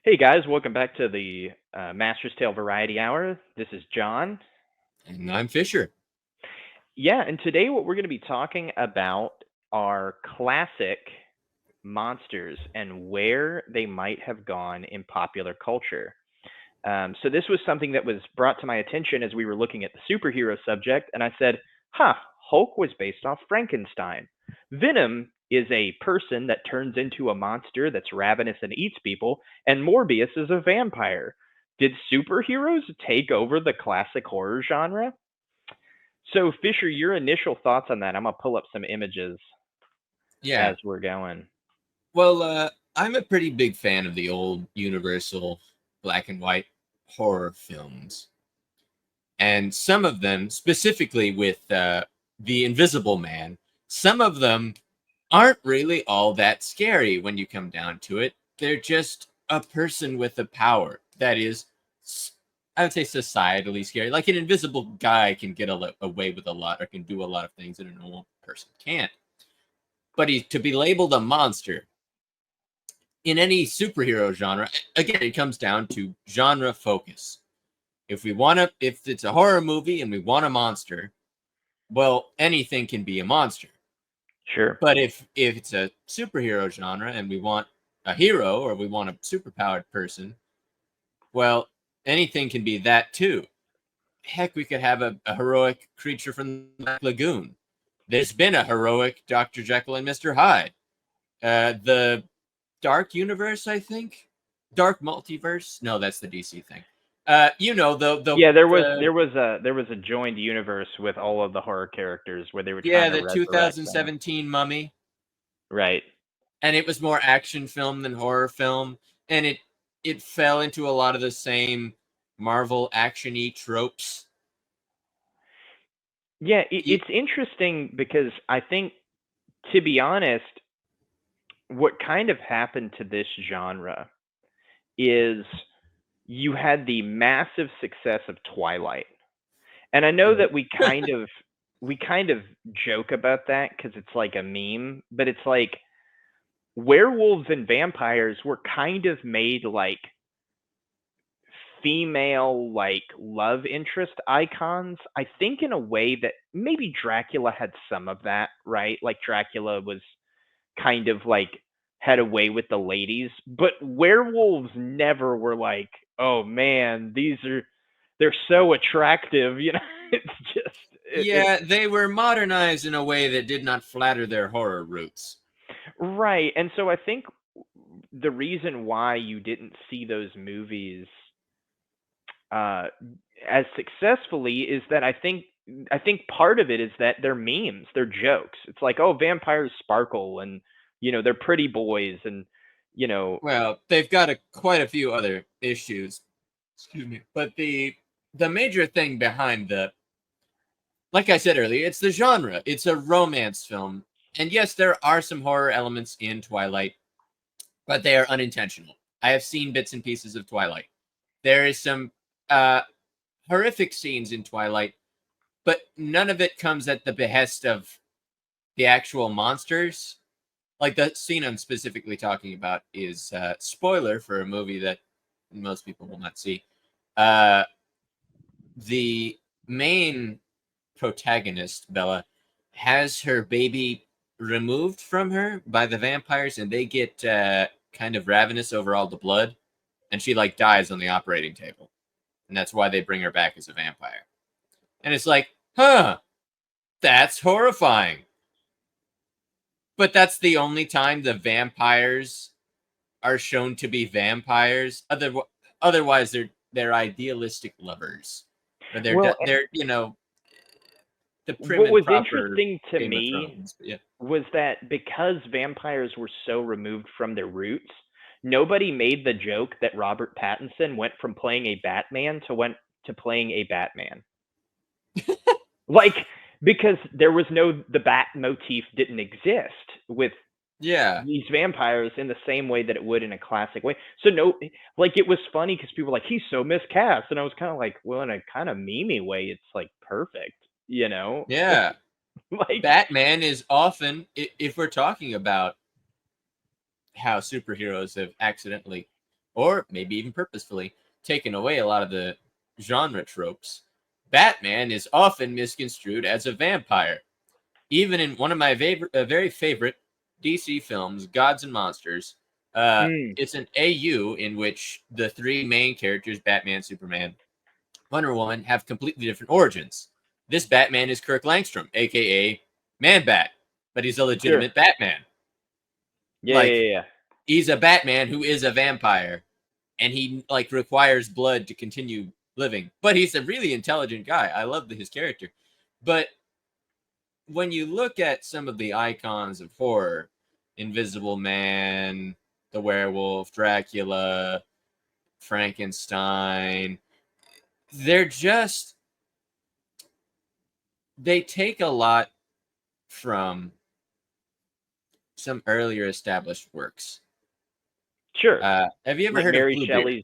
Hey guys, welcome back to the Master's Tale Variety Hour. This is John. And I'm Fisher. Yeah, and today what we're going to be talking about are classic monsters and where they might have gone in popular culture. So this was something that was brought to my attention as we were looking at the superhero subject, and I said, "Huh, Hulk was based off Frankenstein. Venom is a person that turns into a monster that's ravenous and eats people, and Morbius is a vampire. Did superheroes take over the classic horror genre?" So, Fisher, your initial thoughts on that? I'm gonna pull up some images Yeah. as we're going. I'm a pretty big fan of the old Universal black and white horror films. And some of them, specifically with The Invisible Man, some of them aren't really all that scary when you come down to it. They're just a person with a power that is, I would say, societally scary. Like an invisible guy can get away with a lot or can do a lot of things that a normal person can't. But to be labeled a monster in any superhero genre, again, it comes down to genre focus. If it's a horror movie and we want a monster, well, anything can be a monster. Sure. But if it's a superhero genre and we want a hero or we want a superpowered person, well, anything can be that too. Heck, we could have a heroic creature from the Black Lagoon. There's been a heroic Dr. Jekyll and Mr. Hyde. The Dark Universe, I think. Dark Multiverse. No, that's the DC thing. Yeah, there was the there was a there was a joined universe with all of the horror characters where they were trying yeah to the resurrect them. 2017 Mummy, Right. and it was more action film than horror film, and it fell into a lot of the same Marvel action-y tropes. Yeah, Y- it's interesting because I think, to be honest, what kind of happened to this genre is you had the massive success of Twilight. And I know Right. that we kind of joke about that cuz it's like a meme, but it's like werewolves and vampires were kind of made like female like love interest icons. I think in a way that maybe Dracula had some of that, right? Like Dracula was kind of like had a way with the ladies, but werewolves never were like, "Oh man, they're so attractive," you know. It's just it's yeah, they were modernized in a way that did not flatter their horror roots. right. And so I think the reason why you didn't see those movies uh, as successfully is that I think part of it is that they're memes, they're jokes. It's like, oh, vampires sparkle, and they're pretty boys, and you know, Well, they've got quite a few other issues. Excuse me. But the major thing behind like I said earlier, it's the genre. It's a romance film. And yes, there are some horror elements in Twilight, but they are unintentional. I have seen bits and pieces of Twilight. There is some uh, horrific scenes in Twilight, but none of it comes at the behest of the actual monsters. Like the scene I'm specifically talking about is spoiler for a movie that most people will not see. Uh, the main protagonist, Bella, has her baby removed from her by the vampires, and they get kind of ravenous over all the blood, and she like dies on the operating table, and that's why they bring her back as a vampire. And it's like, huh, that's horrifying. But that's the only time the vampires are shown to be vampires. Otherwise, they're idealistic lovers, or well, they're the prim what and was proper interesting to Game of me Thrones. But yeah. was that because vampires were so removed from their roots, nobody made the joke that Robert Pattinson went from playing a Batman to playing a Batman. Like, because there was no the bat motif didn't exist with Yeah. these vampires in the same way that it would in a classic way. So no, like it was funny because people were like, he's so miscast, and I was kind of like, well, in a kind of memey way, it's like perfect, you know? Yeah. Like, Batman is often, if we're talking about how superheroes have accidentally or maybe even purposefully, taken away a lot of the genre tropes, Batman is often misconstrued as a vampire. Even in one of my very favorite DC films, Gods and Monsters, Mm, it's an AU in which the three main characters, Batman, Superman, Wonder Woman, have completely different origins. This Batman is Kirk Langstrom, aka Man Bat, but he's a sure. legitimate Batman. Yeah, yeah, Like, yeah, yeah. he's a Batman who is a vampire, and he like requires blood to continue living. But he's a really intelligent guy. I love his character. But when you look at some of the icons of horror, Invisible Man, the werewolf, Dracula, Frankenstein, they're just, they take a lot from some earlier established works. Sure. Have you ever Like heard of Mary Bluebeard? Shelley's.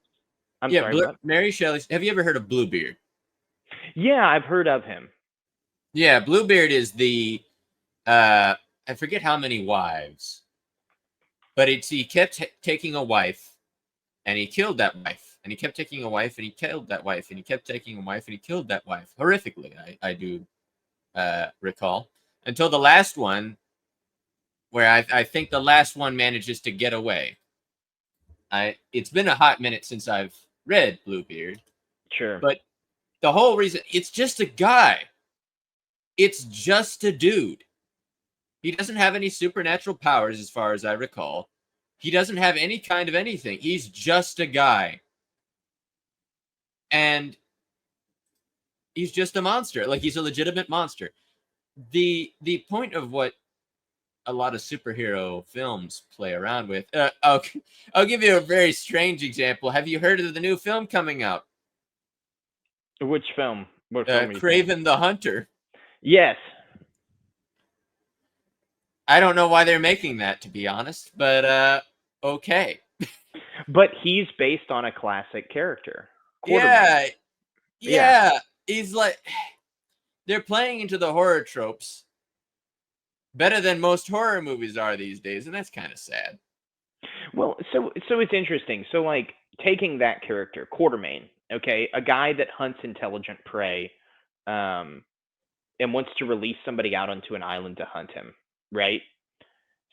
I'm Yeah, sorry, what? Mary Shelley's. Have you ever heard of Bluebeard? Yeah, I've heard of him. Yeah, Bluebeard is the I forget how many wives, but it's he kept taking a wife and he killed that wife, and he kept taking a wife and he killed that wife, and he kept taking a wife and he killed that wife horrifically. I do recall until the last one, where I think the last one manages to get away. It's been a hot minute since I've read Bluebeard, Sure. but the whole reason, it's just a guy. It's just a dude. He doesn't have any supernatural powers, as far as I recall. He doesn't have any kind of anything. He's just a guy. And he's just a monster. Like, he's a legitimate monster. The point of what a lot of superhero films play around with. I'll give you a very strange example. Have you heard of the new film coming out? Which film? What film are you saying? Craven the Hunter. Yes, I don't know why they're making that, to be honest, but okay. but he's based on a classic character, Quartermain. Yeah, Yeah. yeah. He's like, they're playing into the horror tropes better than most horror movies are these days, and that's kind of sad. Well, so it's interesting. So like taking that character, Quartermain, okay, a guy that hunts intelligent prey, um, and wants to release somebody out onto an island to hunt him, right?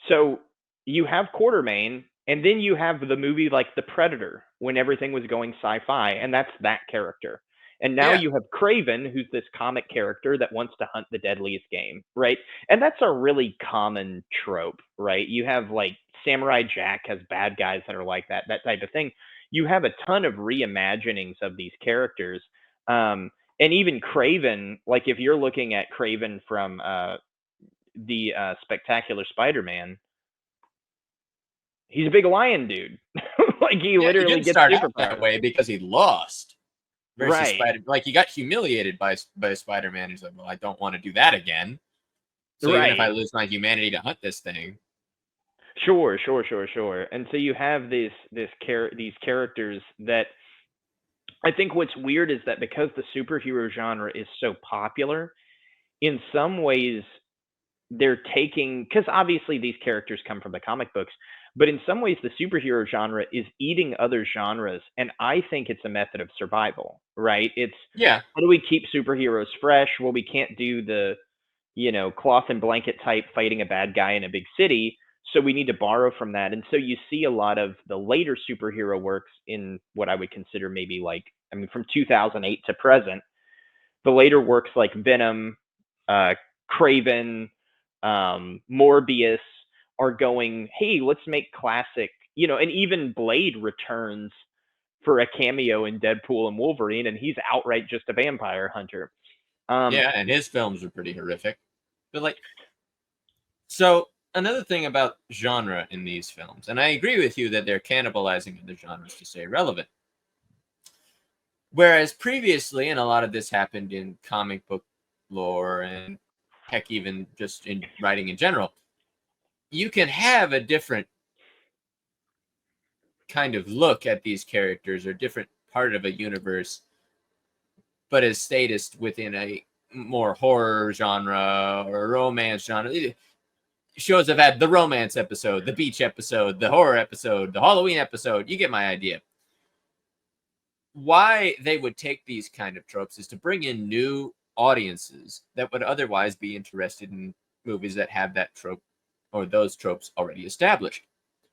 So you have Quartermain, and then you have the movie like The Predator when everything was going sci-fi, and that's that character. And now Yeah, you have Craven, who's this comic character that wants to hunt the deadliest game, right? And that's a really common trope, right? You have like Samurai Jack has bad guys that are like that type of thing. You have a ton of reimaginings of these characters. And even Craven, like if you're looking at Craven from the Spectacular Spider-Man, he's a big lion dude. Like he yeah. He literally didn't gets start out that superpowers. way because he lost versus Right. Spider. Like, he got humiliated by Spider-Man. He's like, well, I don't want to do that again. So even if I Right. lose my humanity to hunt this thing, Sure, sure, sure, sure. And so you have these characters that I think what's weird is that because the superhero genre is so popular, in some ways they're taking, because obviously these characters come from the comic books, but in some ways the superhero genre is eating other genres, and I think it's a method of survival, right? It's yeah, how do we keep superheroes fresh? Well, we can't do the cloth and blanket type fighting a bad guy in a big city, so we need to borrow from that. And so you see a lot of the later superhero works in what I would consider maybe like, I mean, from 2008 to present, the later works like Venom, uh, Craven, Morbius are going, hey, let's make classic, and even Blade returns for a cameo in Deadpool and Wolverine, and he's outright just a vampire hunter. Um, yeah. And his films are pretty horrific. But like, so another thing about genre in these films, and I agree with you that they're cannibalizing other genres to stay relevant. Whereas previously, and a lot of this happened in comic book lore and heck, even just in writing in general, you can have a different kind of look at these characters or different part of a universe, but as statist within a more horror genre or romance genre. shows have had the romance episode, the beach episode, the horror episode, the Halloween episode. You get my idea. Why they would take these kind of tropes is to bring in new audiences that would otherwise be interested in movies that have that trope or those tropes already established.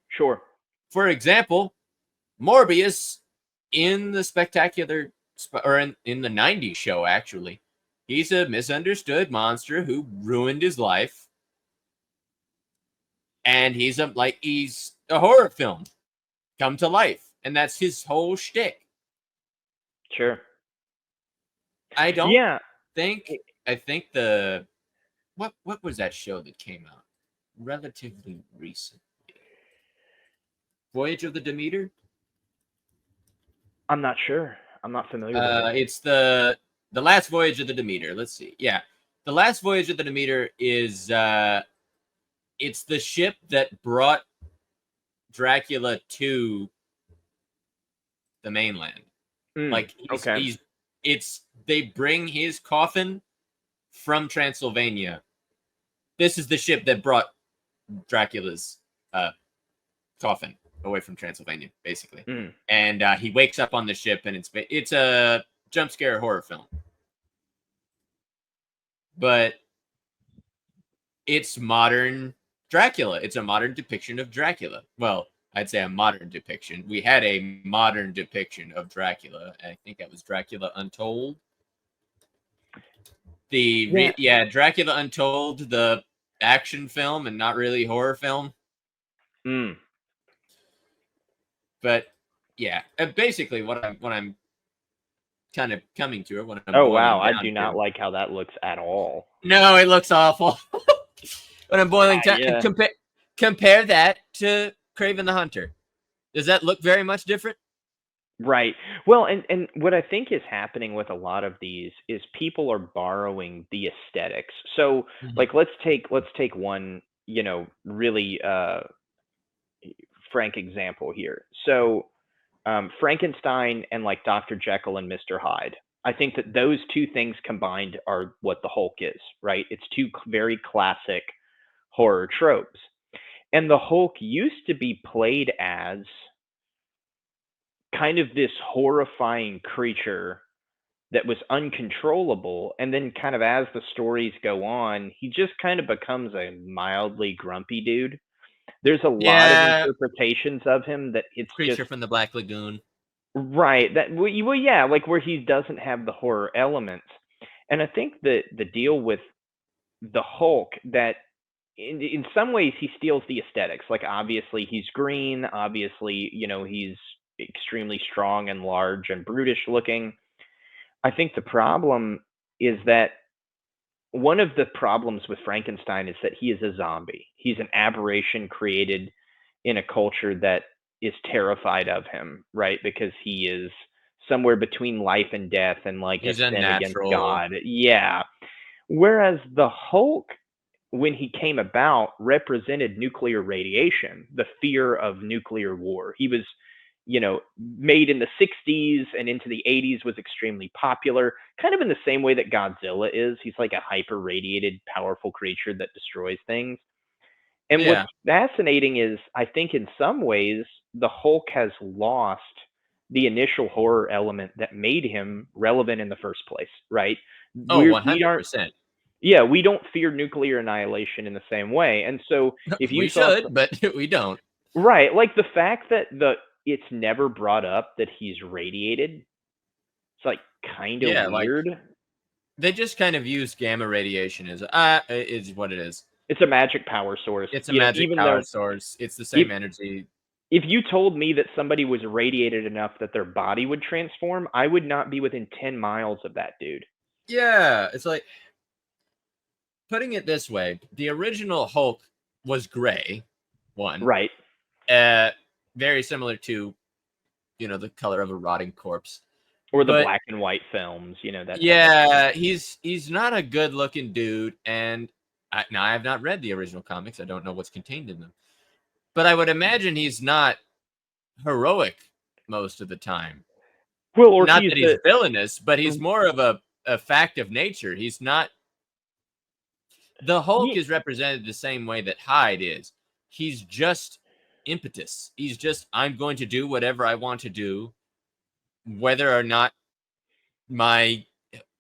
Sure. For example, Morbius in the spectacular, or in the 90s show, actually, he's a misunderstood monster who ruined his life. And he's a horror film come to life. And that's his whole shtick. Sure. I don't Yeah. think what was that show that came out relatively recently? Voyage of the Demeter? I'm not sure. I'm not familiar with it. It's the last voyage of the Demeter. Let's see. Yeah. The last voyage of the Demeter is it's the ship that brought Dracula to the mainland. Like they bring his coffin from Transylvania. This is the ship that brought Dracula's coffin away from Transylvania, basically. And he wakes up on the ship, and it's a jump scare horror film, but it's modern Dracula. It's a modern depiction of Dracula. Well, I'd say a modern depiction. We had a modern depiction of Dracula. I think that was Dracula Untold. Dracula Untold, the action film and not really horror film. But yeah, basically what I'm kind of coming to it. What I'm I do not like how that looks at all. No, it looks awful. When I'm boiling down, compare that to Kraven the Hunter. Does that look very much different? Right. Well, and what I think is happening with a lot of these is people are borrowing the aesthetics. So like let's take one, really frank example here. So Frankenstein and like Dr. Jekyll and Mr. Hyde. I think that those two things combined are what the Hulk is, right? It's two very classic horror tropes. And the Hulk used to be played as kind of this horrifying creature that was uncontrollable. And then kind of as the stories go on, he just kind of becomes a mildly grumpy dude. There's a lot of interpretations of him that it's creature just from the Black Lagoon. Right. Like where he doesn't have the horror elements. And I think that the deal with the Hulk that in some ways he steals the aesthetics. Like obviously he's green, obviously, he's extremely strong and large and brutish looking. I think the problem is that one of the problems with Frankenstein is that he is a zombie. He's an aberration created in a culture that is terrified of him, right? Because he is somewhere between life and death and like he's a sin against God. Yeah. Whereas the Hulk, when he came about, represented nuclear radiation, the fear of nuclear war. He was, made in the 60s and into the 80s, was extremely popular, kind of in the same way that Godzilla is. He's like a hyper radiated, powerful creature that destroys things. And what's fascinating is, I think in some ways, the Hulk has lost the initial horror element that made him relevant in the first place, right? 100%. Yeah, we don't fear nuclear annihilation in the same way. And so if you but we don't. Right. Like the fact that it's never brought up that he's radiated, it's like kind of weird. Like, they just kind of use gamma radiation as is what it is. It's a magic power source. It's a magic power source. It's the same energy. If you told me that somebody was radiated enough that their body would transform, I would not be within 10 miles of that dude. Yeah, it's like, putting it this way, the original Hulk was gray, one. Right. Very similar to, the color of a rotting corpse. Or the black and white films, that. Yeah, he's not a good looking dude, and I have not read the original comics. I don't know what's contained in them, but I would imagine he's not heroic most of the time. Well, or not that he's villainous, but he's more of a fact of nature. He's not. The Hulk Ye- is represented the same way that Hyde is. He's just impetus. He's just, I'm going to do whatever I want to do, whether or not my,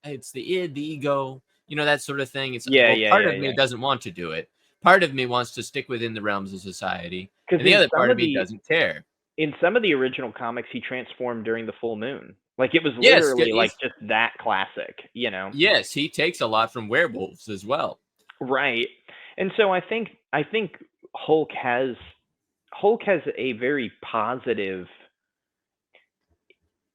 it's the id, the ego, that sort of thing. It's, yeah, well, yeah, part yeah, of me yeah. doesn't want to do it. Part of me wants to stick within the realms of society, Because and the other part of me doesn't care. in some of the original comics, he transformed during the full moon. Like it was Yes, literally like just that classic, yes, he takes a lot from werewolves as well. Right. And so I think Hulk has Hulk has a very positive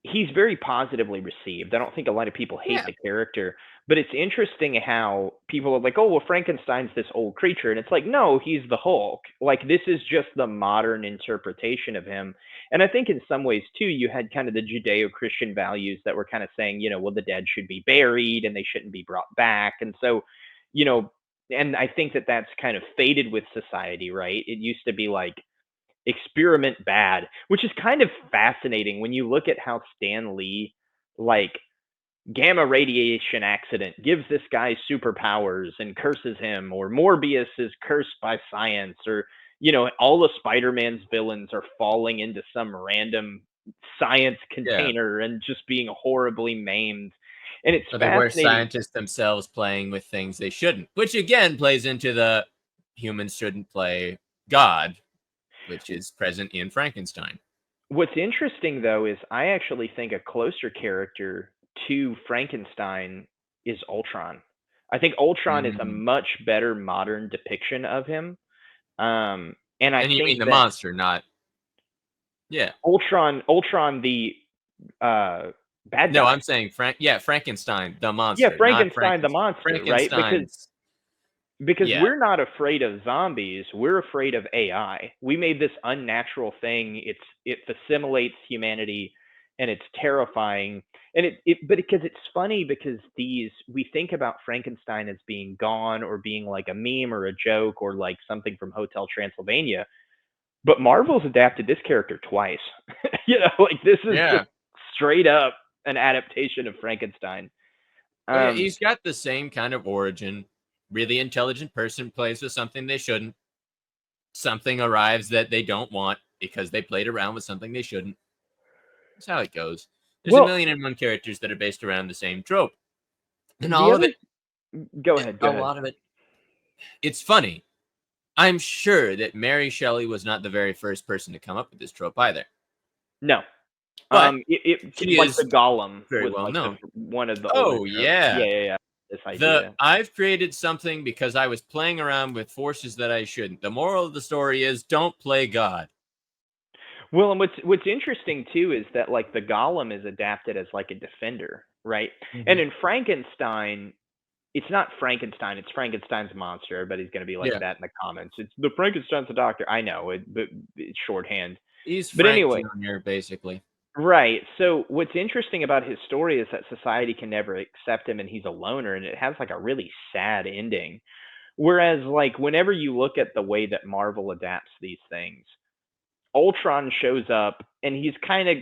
he's very positively received. I don't think a lot of people hate Yeah. the character, but it's interesting how people are like, "Oh, well, Frankenstein's this old creature," and it's like, no, he's the Hulk. Like this is just the modern interpretation of him. And I think in some ways too, you had kind of the Judeo-Christian values that were kind of saying, well, the dead should be buried and they shouldn't be brought back, and so, you know, and I think that that's kind of faded with society, right? It used to be like experiment bad, which is kind of fascinating when you look at how Stan Lee, like, gamma radiation accident gives this guy superpowers and curses him, or Morbius is cursed by science, or all of Spider-Man's villains are falling into some random science Yeah. container and just being horribly maimed. And it's Or they were fascinating. scientists themselves playing with things they shouldn't, which again plays into the humans shouldn't play God, which is present in Frankenstein. What's interesting though is I actually think a closer character to Frankenstein is Ultron. I think Ultron is a Mm. much better modern depiction of him. And I And you think mean the that monster, not yeah. Ultron, the bad No, guy. I'm saying Frankenstein, the Yeah, monster, not Frankenstein the monster, right? Because Frankenstein's because yeah. we're not afraid of zombies, we're afraid of AI. We made this unnatural thing. It assimilates humanity, and it's terrifying. And but because it's funny because we think about Frankenstein as being gone or being like a meme or a joke or like something from Hotel Transylvania, but Marvel's adapted this character twice. Like this is just Yeah. straight up an adaptation of Frankenstein. Oh yeah, Um, he's got the same kind of origin. Really intelligent person plays with something they shouldn't. Something arrives that they don't want because they played around with something they shouldn't. That's how it goes. There's a well, million and one characters that are based around the same trope. And the all of other it, go ahead, go a ahead. lot of it, it's funny. I'm sure that Mary Shelley was not the very first person to come up with this trope either. No. But It she like is the Golem very was well like known. one of the older Oh, tropes. Yeah, yeah. yeah, yeah. This idea. I've created something because I was playing around with forces that I shouldn't. The moral of the story is don't play God. Well, and what's interesting too is that like the Golem is adapted as like a defender, right? And Mhm. in Frankenstein, it's not Frankenstein, it's Frankenstein's monster. Everybody's going to be like Yeah. that in the comments. It's the Frankenstein's a doctor. I know it, but it's shorthand. He's But Frank anyway, Jr., basically. right. So what's interesting about his story is that society can never accept him, and he's a loner, and it has like a really sad ending. Whereas, like, whenever you look at the way that Marvel adapts these things, Ultron shows up and he's kind of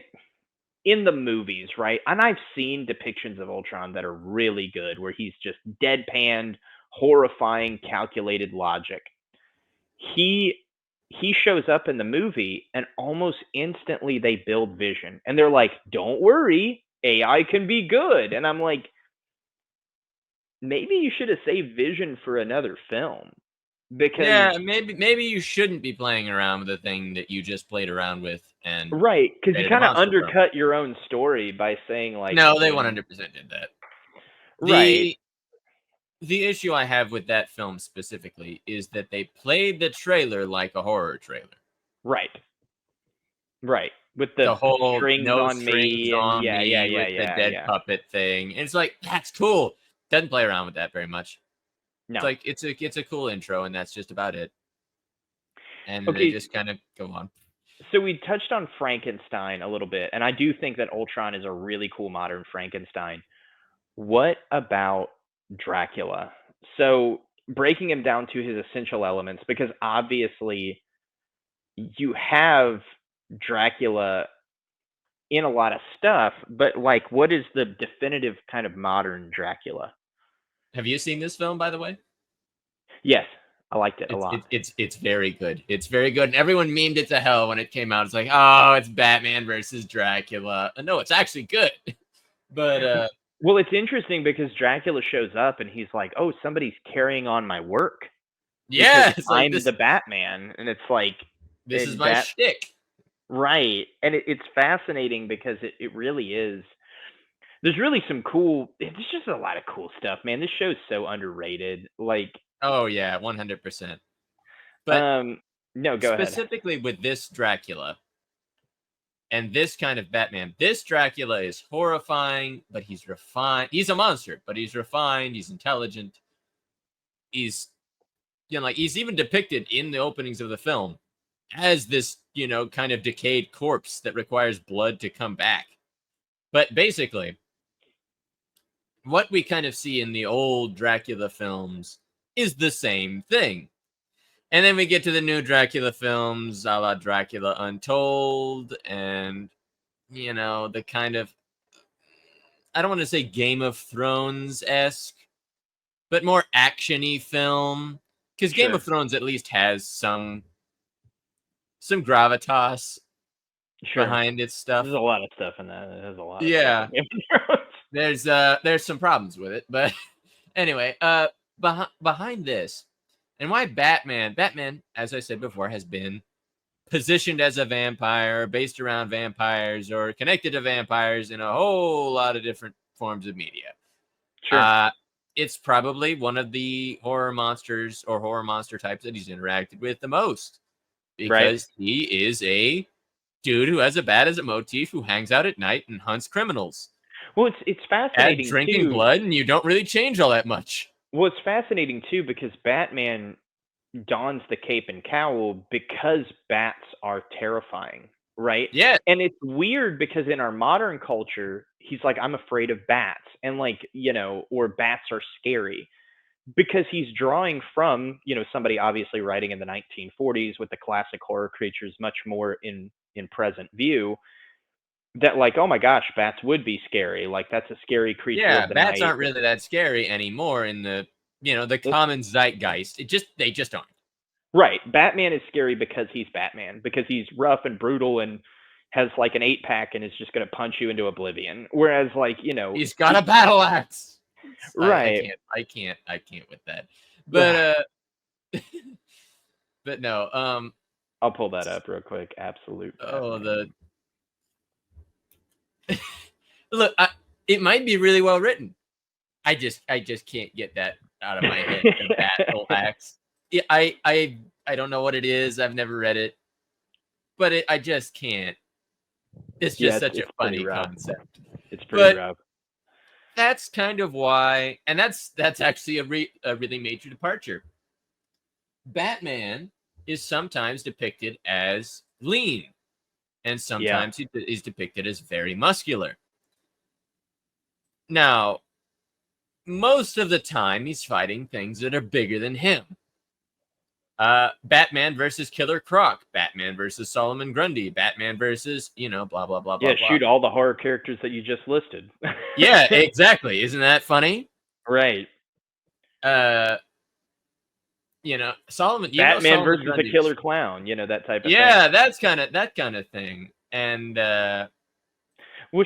in the movies, right? And I've seen depictions of Ultron that are really good, where he's just deadpanned, horrifying, calculated logic. He he shows up in the movie and almost instantly they build Vision. And they're like, "Don't worry, AI can be good." And I'm like, maybe you should have saved Vision for another film because Yeah, maybe you shouldn't be playing around with the thing that you just played around with and right, because you created a kind of monster from. undercut your own story by saying like No, they when 100% did that. right, The issue I have with that film specifically is that they played the trailer like a horror trailer. right, right, with The the whole strings no on strings me and on yeah, yeah, me yeah, with the yeah, dead yeah. puppet thing. And it's like, that's cool. Doesn't play around with that very much. It's No. like it's a cool intro and that's just about it. And they Okay, just kind of go on. so we touched on Frankenstein a little bit, and I do think that Ultron is a really cool modern Frankenstein. What about Dracula? So breaking him down to his essential elements, because obviously you have Dracula in a lot of stuff, but like, what is the definitive kind of modern Dracula? Have you seen this film, by the way? Yes, I liked it a It's lot. it's it's it's very good. It's very good, and everyone memed it to hell when it came out. It's like, oh, it's Batman versus Dracula. No, it's actually good. But Well, it's interesting because Dracula shows up and he's like, "Oh, somebody's carrying on my work because yeah, it's like I'm this. the Batman." And it's like, This is and my that shtick. right, and it's fascinating because it really is. There's really some cool. There's just a lot of cool stuff, man. This show's so underrated. Like, Oh yeah, 100%. But um, no, go ahead. specifically with this Dracula and this kind of Batman, this Dracula is horrifying, but he's refined. He's a monster, but he's refined. He's intelligent. He's like he's even depicted in the openings of the film as this kind of decayed corpse that requires blood to come back. But basically, what we kind of see in the old Dracula films is the same thing. And then we get to the new Dracula films, a la Dracula Untold, and the kind of, I don't want to say Game of Thrones esque, but more actiony film. Because Game Sure, of Thrones at least has some gravitas sure. behind its stuff. There's a lot of stuff in that. It has a lot of stuff in Yeah, Game of Thrones. there's some problems with it, but anyway, behind this, and why Batman, as I said before, has been positioned as a vampire, based around vampires, or connected to vampires in a whole lot of different forms of media. Sure. It's probably one of the horror monsters or horror monster types that he's interacted with the most, Right. because he is a dude who has a bat as a motif, who hangs out at night and hunts criminals. Well, it's Add fascinating drinking too. blood, and you don't really change all that much. Well, it's fascinating too because Batman dons the cape and cowl because bats are terrifying, right? Yeah, And it's weird because in our modern culture, he's like, I'm afraid of bats. And like, or bats are scary because he's drawing from, somebody obviously writing in the 1940s with the classic horror creatures much more in present view that like, oh my gosh, bats would be scary. Like that's a scary creature yeah, of the bats night. aren't really that scary anymore in the the That's common zeitgeist. They just aren't. right. Batman is scary because he's Batman, because he's rough and brutal and has like an 8 pack and is just going to punch you into oblivion. Whereas like, He's got a battle axe. I right. I can't with that. But but no, I'll pull that up real quick. Absolute oh Batman. look, it might be really well written. I just can't get that out of my head. The battle axe. Yeah, I don't know what it is. I've never read it, but I just can't. It's Yeah, just such a it's pretty funny rough. concept. It's pretty But rough. that's kind of why, and that's actually a really major departure. Batman is sometimes depicted as lean, and Yeah. sometimes he is depicted as very muscular. Now, most of the time, he's fighting things that are bigger than him. Batman versus Killer Croc, Batman versus Solomon Grundy, Batman versus blah blah blah Yeah, blah blah. shoot all the horror characters that you just listed. Yeah, exactly. Isn't that funny? Right. Uh, Solomon. Batman Solomon versus a Grundy. killer clown, that type of thing. Yeah, that kind of thing. And Well,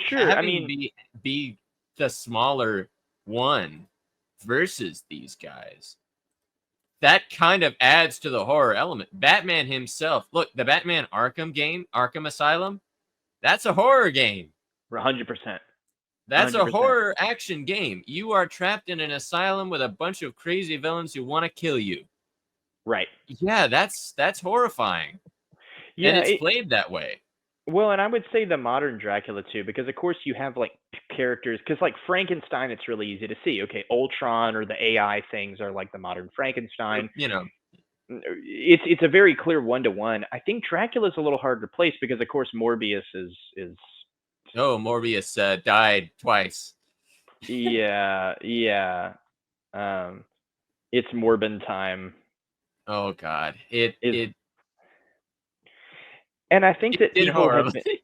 sure. I having mean, be the smaller one versus these guys, that kind of adds to the horror element. Batman himself, look, the Batman Arkham game, Arkham Asylum, that's a horror game. 100%. That's a 100%. horror action game. You are trapped in an asylum with a bunch of crazy villains who want to kill you. Right. Yeah, that's horrifying. And Yeah, it's played that way. well, and I would say the modern Dracula too, because of course you have like characters, because like Frankenstein, it's really easy to see. Okay, Ultron or the AI things are like the modern Frankenstein. It's a very clear 1-to-1. I think Dracula's a little hard to place because of course Morbius is Oh, Morbius died twice. yeah. Um, it's Morbin time. Oh God, Is it and I think that did people have horribly. been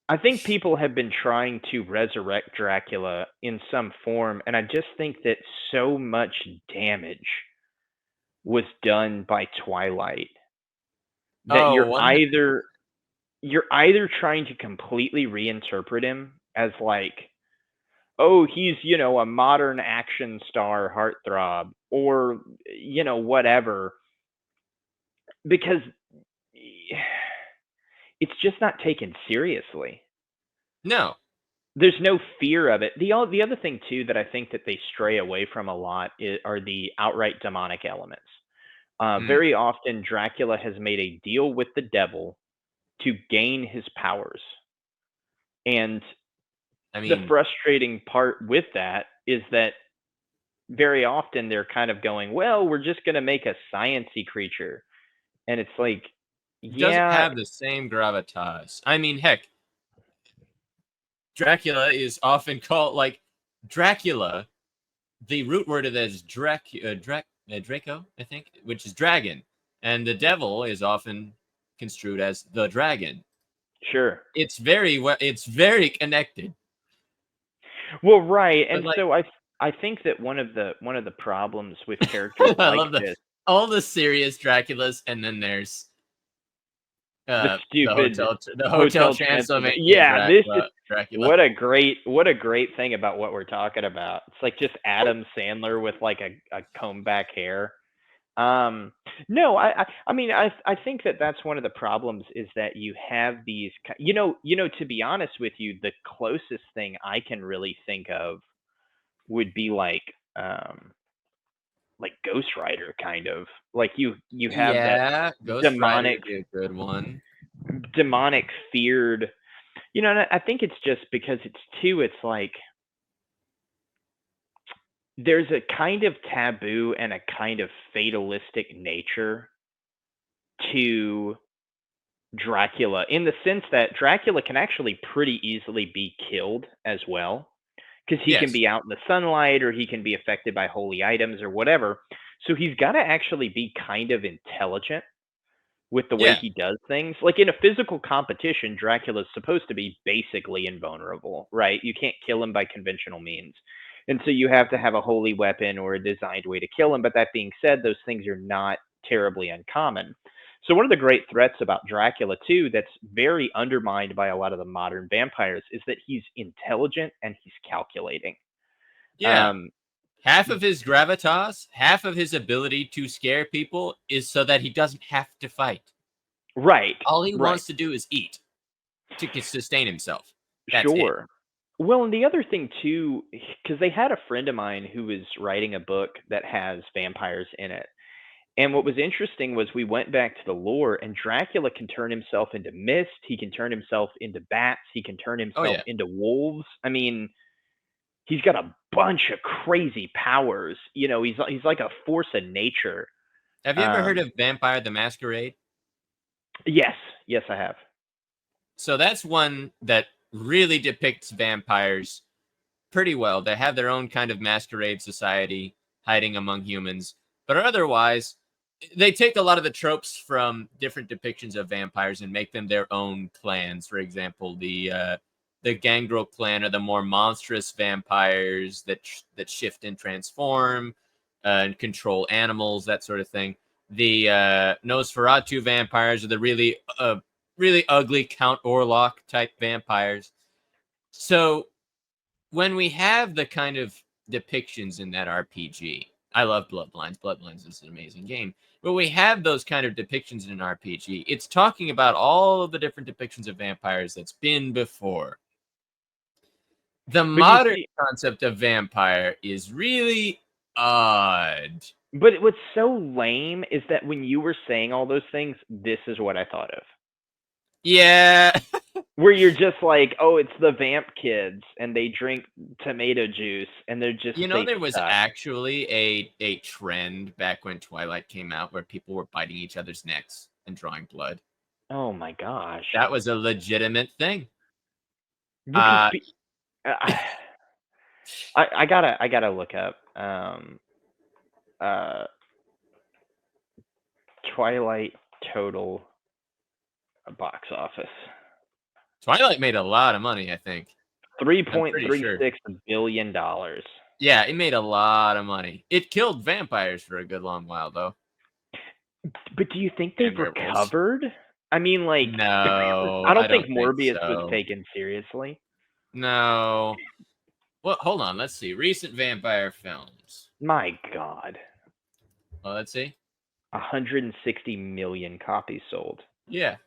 I think people have been trying to resurrect Dracula in some form, and I just think that so much damage was done by Twilight. That Oh, 100%. you're either trying to completely reinterpret him as like, oh, he's, a modern action star heartthrob, or, whatever, because it's just not taken seriously. No. There's no fear of it. The other thing too that I think that they stray away from a lot are the outright demonic elements. Mm. Very often, Dracula has made a deal with the devil to gain his powers, and I the mean, frustrating part with that is that very often they're kind of going, well, we're just going to make a sciency creature, and it's like, it doesn't yeah, have the same gravitas. I mean, heck, Dracula is often called like Dracula. The root word of that is Draco, I think, which is dragon, and the devil is often construed as the dragon. sure. It's very connected. Well, right, But and like, so I think that one of the problems with characters I like love the this, all the serious Draculas, and then there's the stupid the Hotel Hotel Transylvania. Transylvania Yeah, this is Dracula. what a great thing about what we're talking about. It's like just Adam Sandler with like a comb back hair. Um, no, I mean, I think that that's one of the problems is that you have these, to be honest with you, the closest thing I can really think of would be like Ghost Rider kind of. Like you have that Yeah, Ghost Rider demonic would be a good one. demonic feared, and I think it's just because it's like there's a kind of taboo and a kind of fatalistic nature to Dracula in the sense that Dracula can actually pretty easily be killed as well because he can Yes. be out in the sunlight or he can be affected by holy items or whatever. So he's got to actually be kind of intelligent with the way Yeah. he does things. Like in a physical competition, Dracula's supposed to be basically invulnerable, right? You can't kill him by conventional means. And so you have to have a holy weapon or a designed way to kill him. But that being said, those things are not terribly uncommon. So one of the great threats about Dracula too that's very undermined by a lot of the modern vampires is that he's intelligent and he's calculating. Yeah. Um, Half of his gravitas, half of his ability to scare people is so that he doesn't have to fight. right, All he right. wants to do is eat to sustain himself. That's it. Sure. Well, and the other thing too, because they had a friend of mine who was writing a book that has vampires in it. And what was interesting was we went back to the lore, and Dracula can turn himself into mist. He can turn himself into bats. He can turn Oh himself yeah. into wolves. I mean, he's got a bunch of crazy powers. He's like a force of nature. Have you ever heard Um, of Vampire the Masquerade? yes, yes, I have. So that's one that really depicts vampires pretty well. They have their own kind of masquerade society hiding among humans, but otherwise, they take a lot of the tropes from different depictions of vampires and make them their own clans. For example, the Gangrel clan are the more monstrous vampires that shift and transform and control animals, that sort of thing. The Nosferatu vampires are the really ugly Count Orlok type vampires. So when we have the kind of depictions in that RPG, I love Bloodlines. Bloodlines is an amazing game. But we have those kind of depictions in an RPG. It's talking about all of the different depictions of vampires that's been before. The But you modern see, concept of vampire is really odd. but what's so lame is that when you were saying all those things, this is what I thought of. Yeah. Where you're just like, oh, it's the vamp kids, and they drink tomato juice, and they There was suck. actually a trend back when Twilight came out where people were biting each other's necks and drawing blood. Oh my gosh. That was a legitimate thing. Because Uh, I gotta look up uh Twilight total box office. Twilight made a lot of money, I think. Three I'm point pretty three sure. six billion dollars. Yeah, it made a lot of money. It killed vampires for a good long while, though. But do you think they've and werewolves. recovered? I mean, like, No, I I don't think don't think Morbius was so. taken seriously. No. Well, hold on. Let's see. Recent vampire films. My God, Well, let's see. 160 million copies sold. Yeah.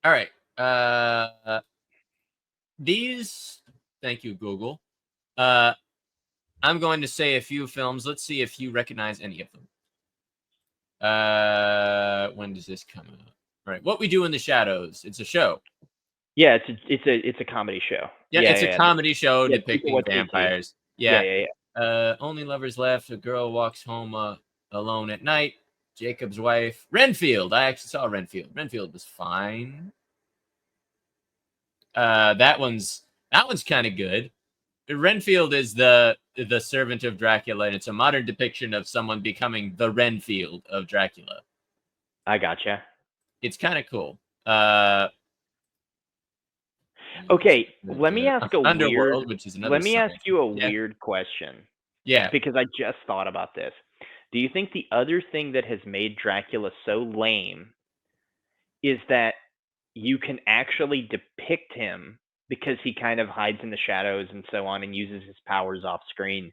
All right. These. Thank you, Google. I'm going to say a few films. Let's see if you recognize any of them. When does this come out? All right. What We Do in the Shadows. It's a show. Yeah, it's a comedy show. Yeah, it's a comedy show Yeah, Taika depicting Waititi. vampires. Yeah, Yeah. yeah, Only Lovers Left. A girl walks home alone at night. Jacob's Wife. Renfield. I actually saw Renfield. Renfield was fine. That one's kind of good. Renfield is the servant of Dracula, and it's a modern depiction of someone becoming the Renfield of Dracula. I gotcha. It's kind of cool. Okay, let me ask Underworld, which is another let me ask science. you a Yeah. weird question. Yeah. Because I just thought about this. Do you think the other thing that has made Dracula so lame is that you can actually depict him because he kind of hides in the shadows and so on and uses his powers off screen?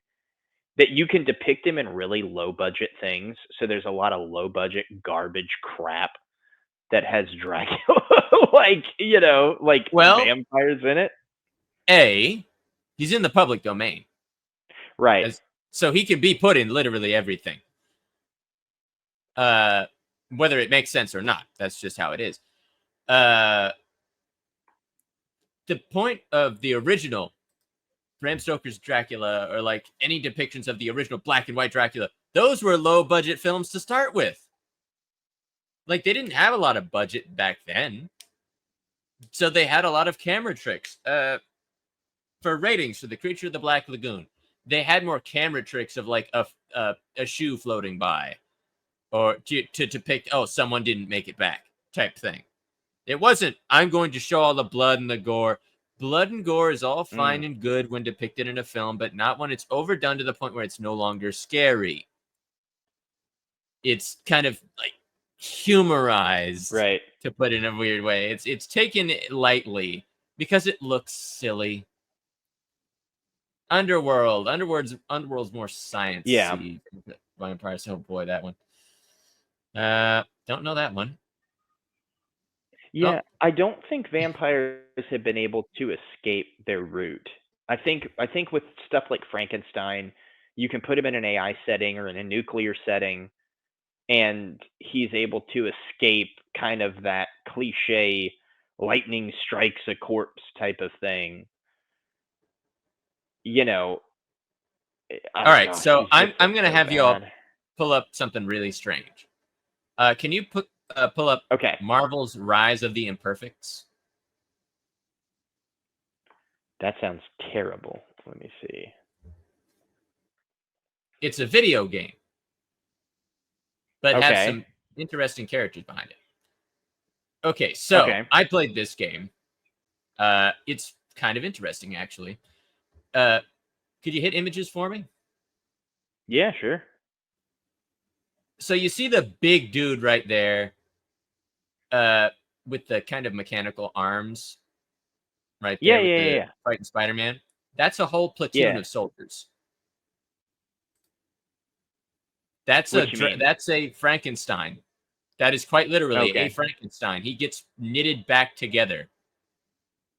That you can depict him in really low budget things. So there's a lot of low budget garbage crap that has Dracula like, like Well, vampires in it. He's in the public domain. Right. So he can be put in literally everything. Whether it makes sense or not, that's just how it is. The point of the original Bram Stoker's Dracula, or like any depictions of the original black and white Dracula, those were low budget films to start with. Like, they didn't have a lot of budget back then, so they had a lot of camera tricks. For ratings for The Creature of the Black Lagoon, they had more camera tricks of like a shoe floating by, or to depict, oh, someone didn't make it back type thing. It wasn't, I'm going to show all the blood and the gore. Blood and gore is all fine and good when depicted in a film, but not when it's overdone to the point where it's no longer scary. It's kind of like humorized, Right, to put it in a weird way. It's taken lightly because it looks silly. Underworld's more science-y. Yeah. Vampires. Oh boy, that one. Don't know that one. Yeah, I don't think vampires have been able to escape their root. I think with stuff like Frankenstein, you can put him in an AI setting or in a nuclear setting, and he's able to escape kind of that cliche lightning strikes a corpse type of thing. All right, gosh, so these I'm just look gonna so have you all bad. pull up something really strange. Can you pull up Okay, Marvel's Rise of the Imperfects? that sounds terrible. Let me see. It's a video game, but has Okay. some interesting characters behind it. Okay, so Okay. I played this game. It's kind of interesting, actually. Could you hit images for me? Yeah, sure. So you see the big dude right there, with the kind of mechanical arms, right there with the Yeah. fighting Spider-Man. That's a whole platoon Yeah. of soldiers. That's What you mean? that's a Frankenstein. That is quite literally a Okay. Frankenstein. He gets knitted back together.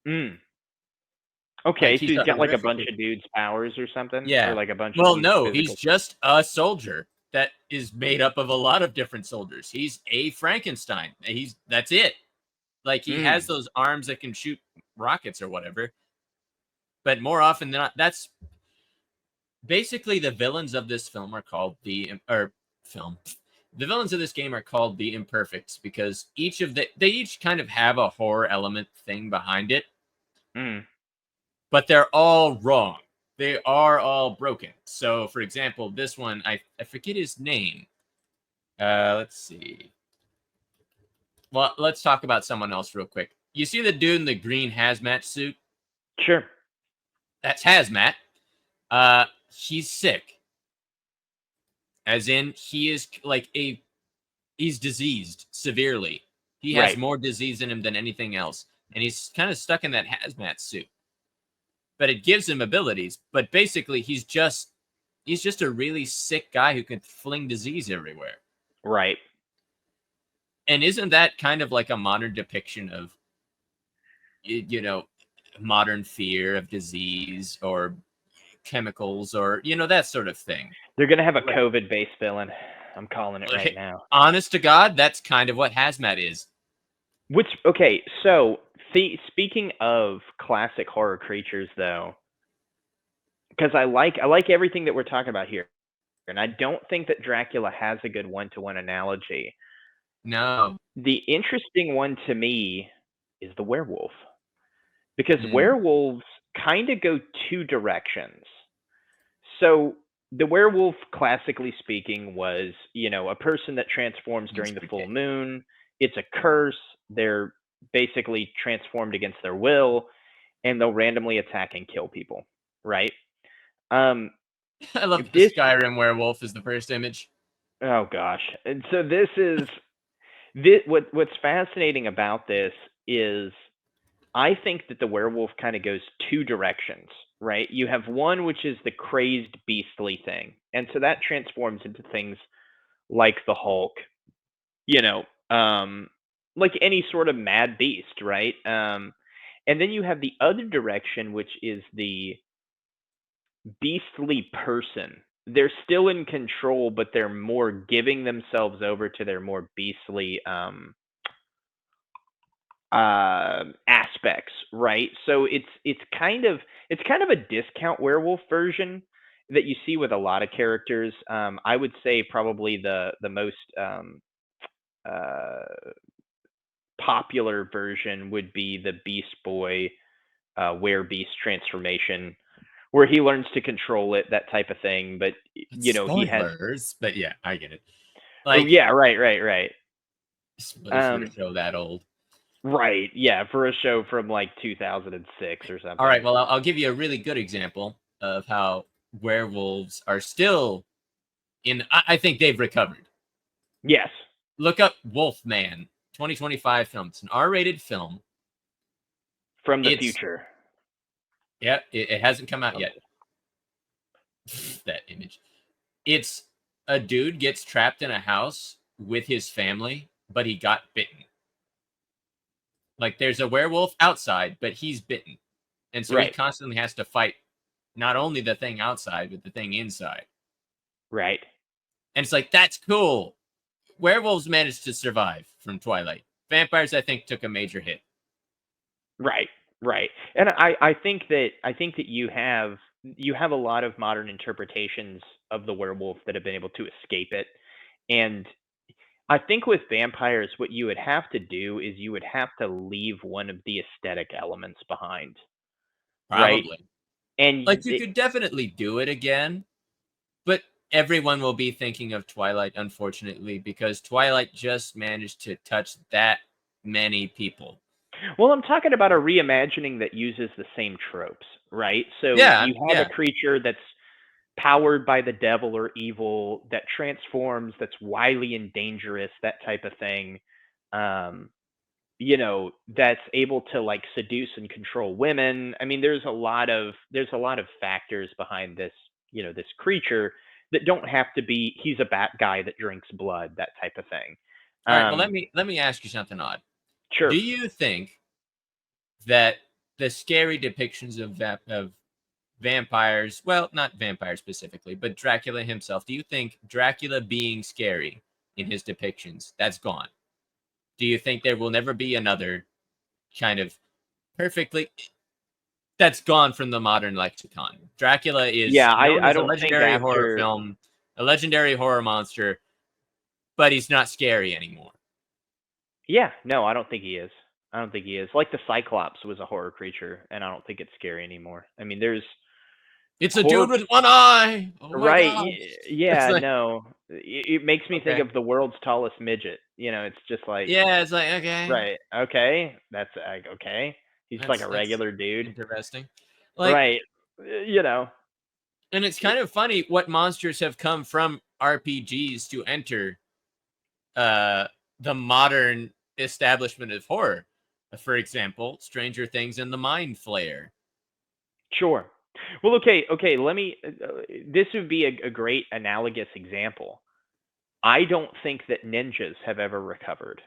Mm. Like, Okay, so he's he's a got like a bunch horrifically. of dudes' powers or something, or Yeah. like a bunch of Well, dudes' no, he's physical. just a soldier that is made up of a lot of different soldiers. He's a Frankenstein. That's it. Like, he has those arms that can shoot rockets or whatever. But more often than not, that's basically the villains of this film are called the villains of this game are called the Imperfects, because they each kind of have a horror element thing behind it. But they're all wrong. They are all broken. So, for example, this one, I forget his name. Let's see. Well, let's talk about someone else real quick. You see the dude in the green hazmat suit? Sure. That's Hazmat. He's sick. As in, he is like a he's diseased severely. He has Right. more disease in him than anything else, and he's kind of stuck in that hazmat suit. But it gives him abilities. But basically, he's just a really sick guy who can fling disease everywhere. Right. And isn't that kind of like a modern depiction of, modern fear of disease or chemicals or that sort of thing? They're gonna have a Like, COVID-based villain. I'm calling it right now. honest to God, that's kind of what hazmat is. Which okay, so speaking of classic horror creatures, though, because I like everything that we're talking about here, and I don't think that Dracula has a good one-to-one analogy. No. The interesting one to me is the werewolf, because Mm, werewolves kind of go two directions. So the werewolf, classically speaking, was, a person that transforms during the full spaghetti. moon. It's a curse. They're basically transformed against their will, and they'll randomly attack and kill people, right? Um, I love the this, Skyrim werewolf is the first image. oh gosh, and so what's fascinating about this is I think that the werewolf kind of goes two directions, right? You have one which is the crazed beastly thing, and so that transforms into things like the Hulk, you know, um, like any sort of mad beast, right? And then you have the other direction, which is the beastly person. They're still in control, but they're more giving themselves over to their more beastly aspects, right? So it's kind of a discount werewolf version that you see with a lot of characters. I would say probably the most uh, popular version would be the Beast Boy Beast transformation, where he learns to control it, that type of thing. But he has. Spoilers, but yeah, I get it. Oh Like, yeah, right. spoilers for a Um, show that old. right, yeah, for a show from like 2006 or All right, something. well, I'll give you a really good example of how werewolves are still in. I think they've recovered. Yes. Look up Wolfman, 2025 film. It's an R-rated film. From the It's future. Yeah, it hasn't come out From yet. That image. It's a dude gets trapped in a house with his family, but he got bitten. Like, there's a werewolf outside, but he's bitten. And so he Right, constantly has to fight not only the thing outside, but the thing inside. right, And it's like, that's cool. Werewolves managed to survive from Twilight. Vampires, I think, took a major hit. right, right. And I think that you have a lot of modern interpretations of the werewolf that have been able to escape it. And I think with vampires, what you would have to do is you would have to leave one of the aesthetic elements behind, right? Probably. And Like, you could definitely do it again, but everyone will be thinking of Twilight, unfortunately, because Twilight just managed to touch that many people. well, I'm talking about a reimagining that uses the same tropes, right? So Yeah, you have a yeah. creature that's powered by the devil or evil that transforms, that's wily and dangerous, that type of thing. Um, that's able to like seduce and control women. I mean, there's a lot of factors behind this creature that don't have to be he's a bad guy that drinks blood, that type of thing. All right, well, Um, let me ask you something odd. Do sure. you think that the scary depictions of vampires, well, not vampires specifically, but Dracula himself, do you think Dracula being scary in his depictions, that's gone? Do you think there will never be another kind of perfectly that's gone from the modern lexicon? Dracula is Yeah, I known I as a don't think legendary horror after. film, a legendary horror monster, but he's not scary anymore. Yeah, no, I don't think he is. I don't think he is. Like the Cyclops was a horror creature, and I don't think it's scary anymore. I mean, there's It's a horror. dude with one eye. Oh my Right. gosh. It's Yeah, like, no. It makes me think okay. of the world's tallest midget. It's just like, Yeah, it's like, okay. right. Okay. That's okay. He's like a That's regular dude. interesting. Like, Right. You know. and it's kind of funny what monsters have come from RPGs to enter the modern establishment of horror. For example, Stranger Things and the Mind Flayer. Sure. Well, okay. Let me. This would be a great analogous example. I don't think that ninjas have ever recovered.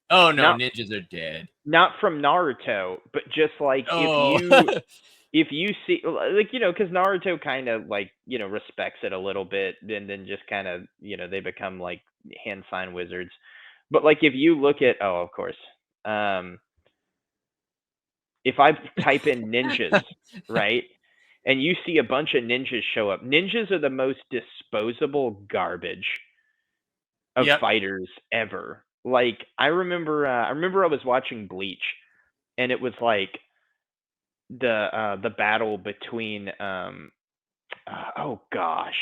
Oh no, Not ninjas are dead. not from Naruto, but just like Oh, if you see like because Naruto kind of like respects it a little bit, and then just kind of they become like hand sign wizards. But like if you look at of course, um, if I type in ninjas, right, and you see a bunch of ninjas show up, ninjas are the most disposable garbage of yep. fighters ever. Like I remember I was watching Bleach, and it was like the battle between oh gosh,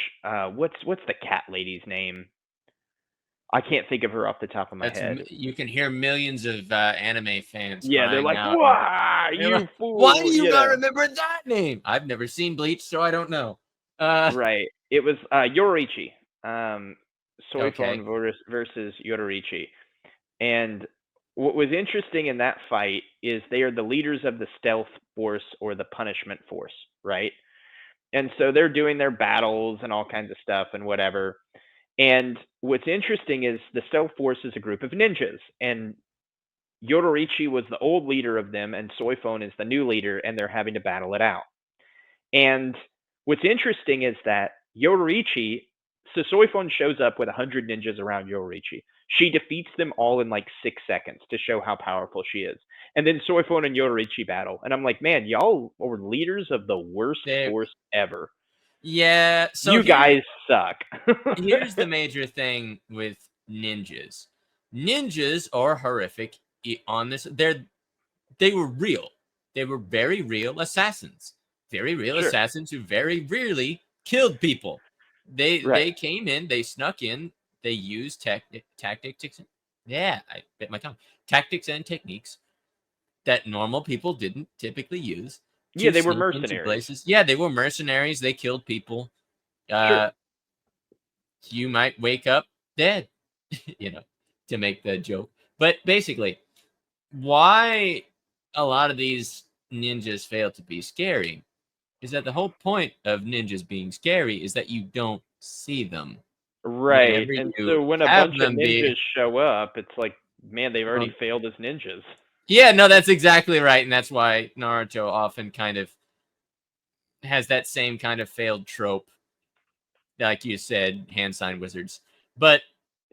what's the cat lady's name? I can't think of her off the top of my head. You can hear millions of anime fans Yeah, they're crying like, out. "Wah, They're like, you why do fool!" you not remember that name? I've never seen Bleach, so I don't know. Right. It was Yoraichi. Okay. Soifon versus Yoraichi. And what was interesting in that fight is they are the leaders of the stealth force or the punishment force, right? And so they're doing their battles and all kinds of stuff and whatever. And what's interesting is the stealth force is a group of ninjas, and Yoraichi was the old leader of them, and Soifon is the new leader, and they're having to battle it out. And what's interesting is that Yoraichi, so Soifon shows up with 100 ninjas around Yoraichi. She defeats them all in like 6 seconds to show how powerful she is. And then Soifon and Yoraichi battle. And I'm like, man, y'all are leaders of the worst There. force ever. Yeah. So You guys suck. here's the major thing with ninjas. Ninjas are horrific on this. They were real. They were very real assassins. Very real Sure. assassins who very rarely killed people. Right. They came in, they snuck in, they used tactics. Yeah, I bit my tongue. Tactics and techniques that normal people didn't typically use Yeah, to they were sneak into mercenaries. places. Yeah, they were mercenaries. They killed people. Sure. Uh, you might wake up dead, you know, to make the joke. But basically, why a lot of these ninjas fail to be scary is that the whole point of ninjas being scary is that you don't see them. Right. Whenever And you so when a have bunch of them be, ninjas show up, it's like, man, they've already um, failed as ninjas. yeah, no, that's exactly right, and that's why Naruto often kind of has that same kind of failed trope, like you said, hand sign wizards. But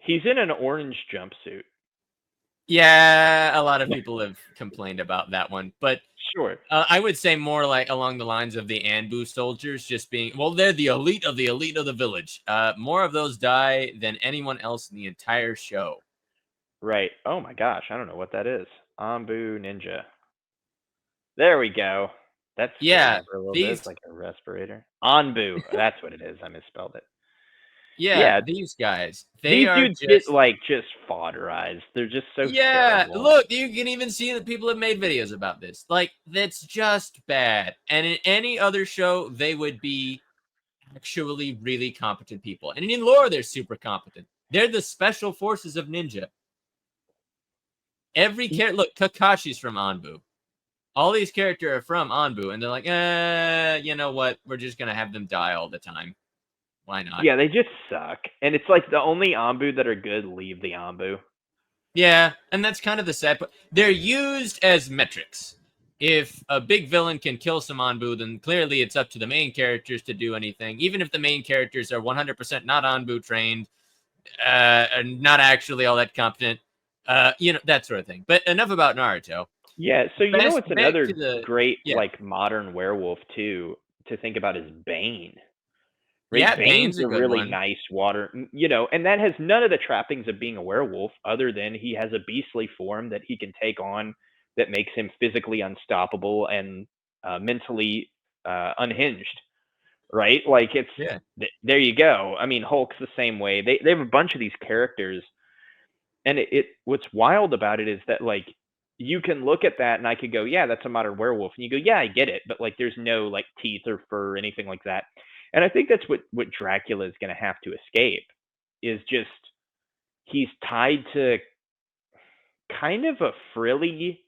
He's in an orange jumpsuit. yeah, a lot of people have complained about that one, but Sure. I would say more like along the lines of the Anbu soldiers, just being, well, they're the elite of the village. More of those die than anyone else in the entire show. Right. Oh my gosh, I don't know what that is. Ambu Ninja. There we go. That's thrown me Yeah, for a little bit. It's these, like a respirator. Anbu. That's what it is. I misspelled it. yeah, Yeah, these guys, they these are dudes get just, like just fodderized. They're just so yeah. terrible. Look, you can even see that people have made videos about this. Like, that's just bad. And in any other show, they would be actually really competent people. And in lore, they're super competent. They're the special forces of ninja. Every character, look, Kakashi's from Anbu. All these characters are from Anbu, and they're like, you know what? We're just gonna have them die all the time. Why not? Yeah, they just suck. And it's like the only Ambu that are good leave the Ambu. Yeah, and that's kind of the sad part. They're used as metrics. If a big villain can kill some Anbu, then clearly it's up to the main characters to do anything. Even if the main characters are 100% not Anbu trained, and not actually all that competent, that sort of thing. But enough about Naruto. Yeah, so what's Back to another the, great yeah, like modern werewolf too to think about is Bane. Right? yeah. Bane's Bane's a a good really one. nice and that has none of the trappings of being a werewolf other than he has a beastly form that he can take on that makes him physically unstoppable and mentally unhinged, right? Like Yeah. there you go. I mean, Hulk's the same way. They have a bunch of these characters, and it what's wild about it is that like you can look at that and I could go, yeah, that's a modern werewolf, and you go, yeah, I get it, but like there's no like teeth or fur or anything like that. And I think that's what Dracula is going to have to escape is just he's tied to kind of a frilly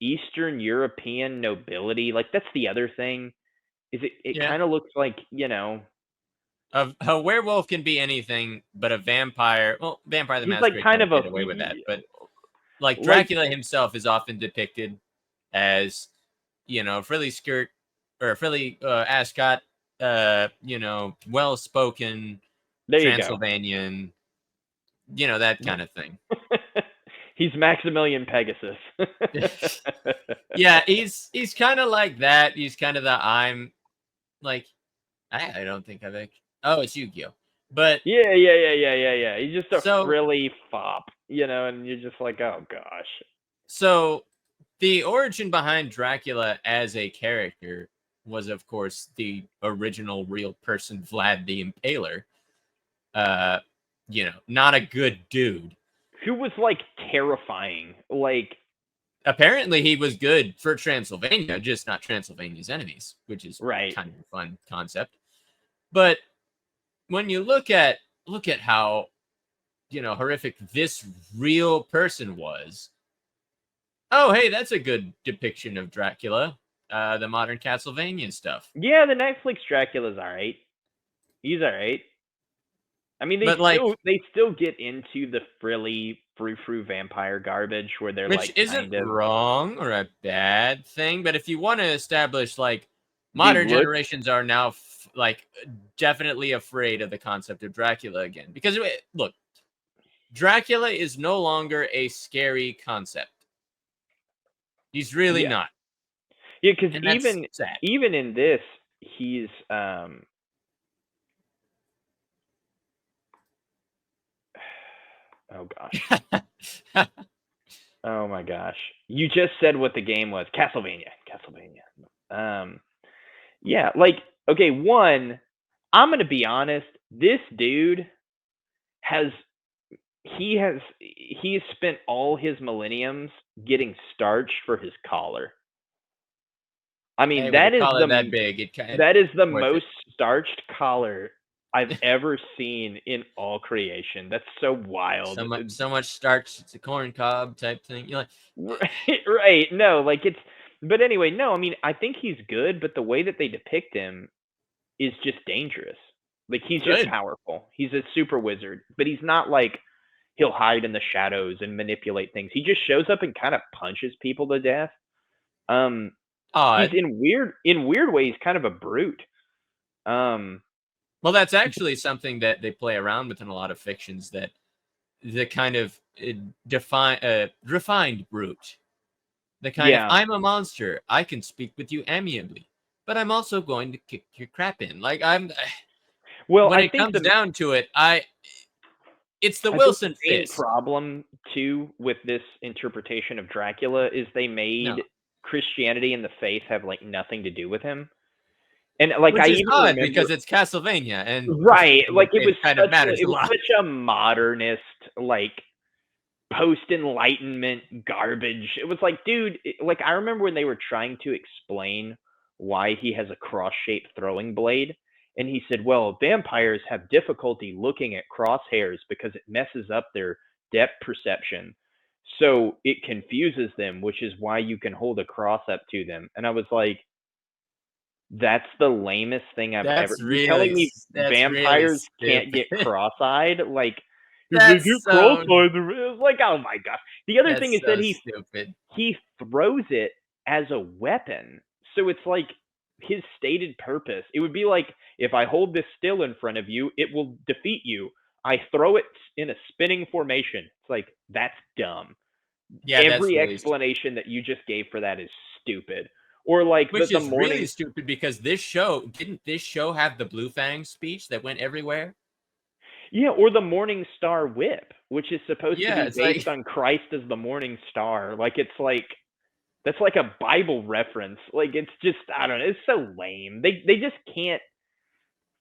Eastern European nobility. Like that's the other thing. Is it Yeah. kind of looks like, A werewolf can be anything, but a vampire. Well, Vampire the he's like Masquerade kind kind of of a get away with that, but like like Dracula himself is often depicted as, frilly skirt or frilly ascot, well spoken there you go. Transylvanian, that kind of thing. He's Maximilian Pegasus. Yeah, he's kind of like that. He's kind of the I'm like I don't think I've actually. Oh, it's Yu-Gi-Oh. But Yeah. He's just a so frilly fop, and you're just like, oh gosh. so the origin behind Dracula as a character was, of course, the original real person, Vlad the Impaler. Uh, not a good dude. Who was like terrifying. Like, Apparently, he was good for Transylvania, just not Transylvania's enemies, which is right. kind of a fun concept. But when you look at how horrific this real person was. Oh, hey, that's a good depiction of Dracula, the modern Castlevania stuff. Yeah, the Netflix Dracula's alright. He's alright. I mean, they But like, still get into the frilly frou-frou vampire garbage where they're which like isn't kind of wrong or a bad thing, but if you want to establish like the modern look. generations are now like definitely afraid of the concept of Dracula again, because look, Dracula is no longer a scary concept. He's really Yeah. not. Yeah, because And that's sad. even in this, he's oh gosh. Oh my gosh. You just said what the game was. Castlevania. Yeah, like okay, one, I'm going to be honest, this dude has he's spent all his millenniums getting starched for his collar. I mean, Hey, with a collar that big, it kind of that is the worth it. most starched collar I've ever seen in all creation. That's so wild. So much starch. It's a corn cob type thing. You're like, Right. No, like it's but anyway, no, I mean, I think he's good, but the way that they depict him is just dangerous. Like he's just good. powerful. He's a super wizard, but he's not like he'll hide in the shadows and manipulate things. He just shows up and kind of punches people to death. Um he's Odd. in weird ways kind of a brute. Um Well, that's actually something that they play around with in a lot of fictions. That the kind of refined brute. The kind of yeah. I'm a monster. I can speak with you amiably, but I'm also going to kick your crap in. Like I'm. Well, When it comes down to it, it's the I think Wilson the main fist. problem too with this interpretation of Dracula is they No, made Christianity and the faith have like nothing to do with him. And like I which is even odd remember because it's Castlevania and right, Christianity like and faith kind of matters it a was lot. such a modernist like post-enlightenment garbage. It was like, dude, like I remember when they were trying to explain why he has a cross-shaped throwing blade, and he said, "Well, vampires have difficulty looking at crosshairs because it messes up their depth perception. So it confuses them, which is why you can hold a cross up to them." And I was like, "That's the lamest thing I've ever. You're telling me That's really vampires can't stupid. get cross-eyed? Like if they That's get so cross-eyed, it's like, oh my gosh." The other thing that's is that so stupid. he throws it as a weapon. So it's like his stated purpose. It would be like if I hold this still in front of you, it will defeat you. I throw it in a spinning formation. It's like that's dumb. Yeah, that's Every really stupid. explanation that you just gave for that is stupid. Or like Which the is really morning stupid because didn't this show have the Blue Fang speech that went everywhere? yeah, or the Morning Star Whip, which is supposed to Yeah, be it's based like on Christ as the morning star. Like it's like that's like a Bible reference. Like it's just I don't know. It's so lame. They just can't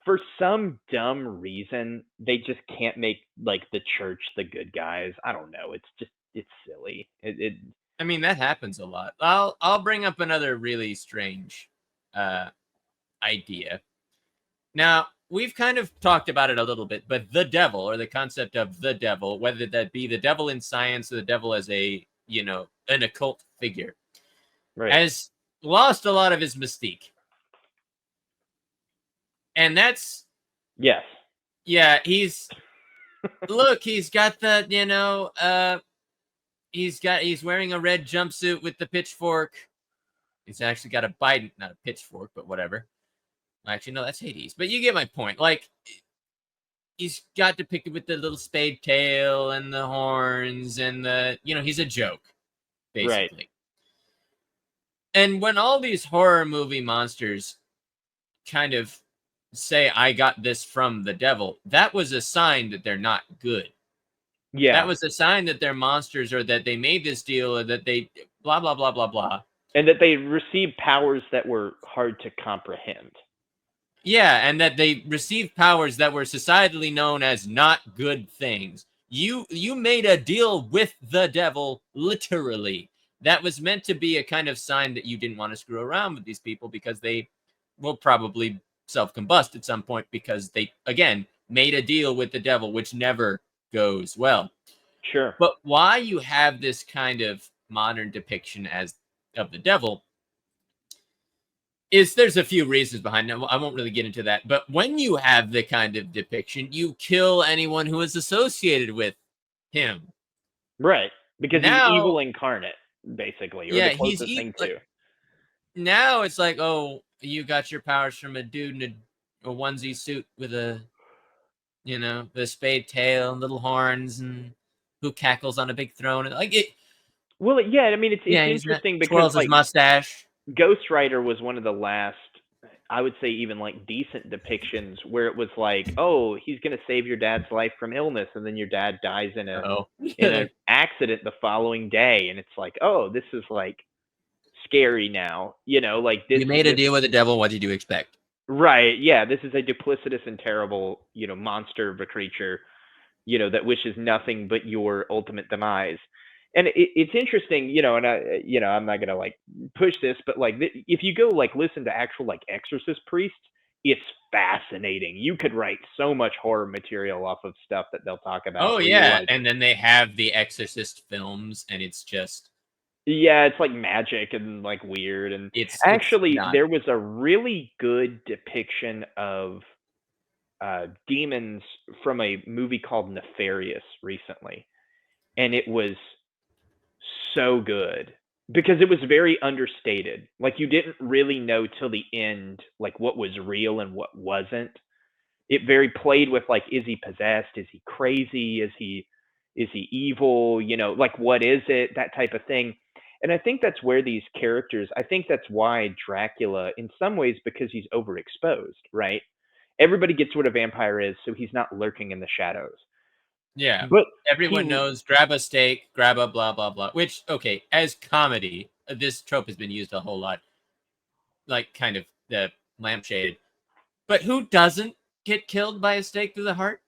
for some dumb reason they just can't make like the church the good guys. I don't know. It's just it's silly. It I mean that happens a lot. I'll bring up another really strange uh idea. Now, we've kind of talked about it a little bit, but the devil, or the concept of the devil, whether that be the devil in science or the devil as a, an occult figure, Right. has lost a lot of his mystique. And that's, Yes. yeah, he's got the, he's wearing a red jumpsuit with the pitchfork. He's actually got a Biden, not a pitchfork, but whatever. Actually, no, that's Hades. But you get my point. Like, he's got depicted with the little spade tail and the horns and he's a joke, Right. basically. And when all these horror movie monsters kind of say, I got this from the devil, that was a sign that they're not good. Yeah. That was a sign that they're monsters, or that they made this deal, or that they blah, blah, blah, blah, blah. And that they received powers that were hard to comprehend. Yeah, and that they received powers that were societally known as not good things. You made a deal with the devil, literally. That was meant to be a kind of sign that you didn't want to screw around with these people, because they will probably self-combust at some point, because they, again, made a deal with the devil, which never goes well. Sure. But why you have this kind of modern depiction of the devil is, there's a few reasons behind it. I won't really get into that. But when you have the kind of depiction, you kill anyone who is associated with him. Right. Because Now, he's evil incarnate, basically, or yeah, the closest thing to. Now it's like, oh, you got your powers from a dude in a onesie suit with a, the spade tail and little horns, and who cackles on a big throne. And like it. Well, yeah, I mean, it's interesting because, twirls his mustache. Ghost Rider was one of the last, I would say, even like decent depictions where it was like, oh, he's gonna save your dad's life from illness, and then your dad dies in an accident the following day, and it's like, oh, this is like scary now, like this. You made a deal with the devil. What did you expect? Right? Yeah, this is a duplicitous and terrible, monster of a creature, that wishes nothing but your ultimate demise. And it's interesting, and I'm not gonna like push this, but like if you go like listen to actual like exorcist priests, it's fascinating. You could write so much horror material off of stuff that they'll talk about. Oh yeah, and then they have the Exorcist films, and it's just, yeah, it's like magic and like weird. And actually, there was a really good depiction of demons from a movie called Nefarious recently, and it was so good because it was very understated. Like you didn't really know till the end like what was real and what wasn't. It very played with like, is he possessed? Is he crazy? Is he evil? Like what is it? That type of thing. And I think that's where these characters, I think that's why Dracula, in some ways, because he's overexposed, right? Everybody gets what a vampire is, so he's not lurking in the shadows. Yeah, but everyone knows, grab a steak, grab a blah, blah, blah. Which, okay, as comedy, this trope has been used a whole lot. Like, kind of lampshaded. But who doesn't get killed by a stake through the heart?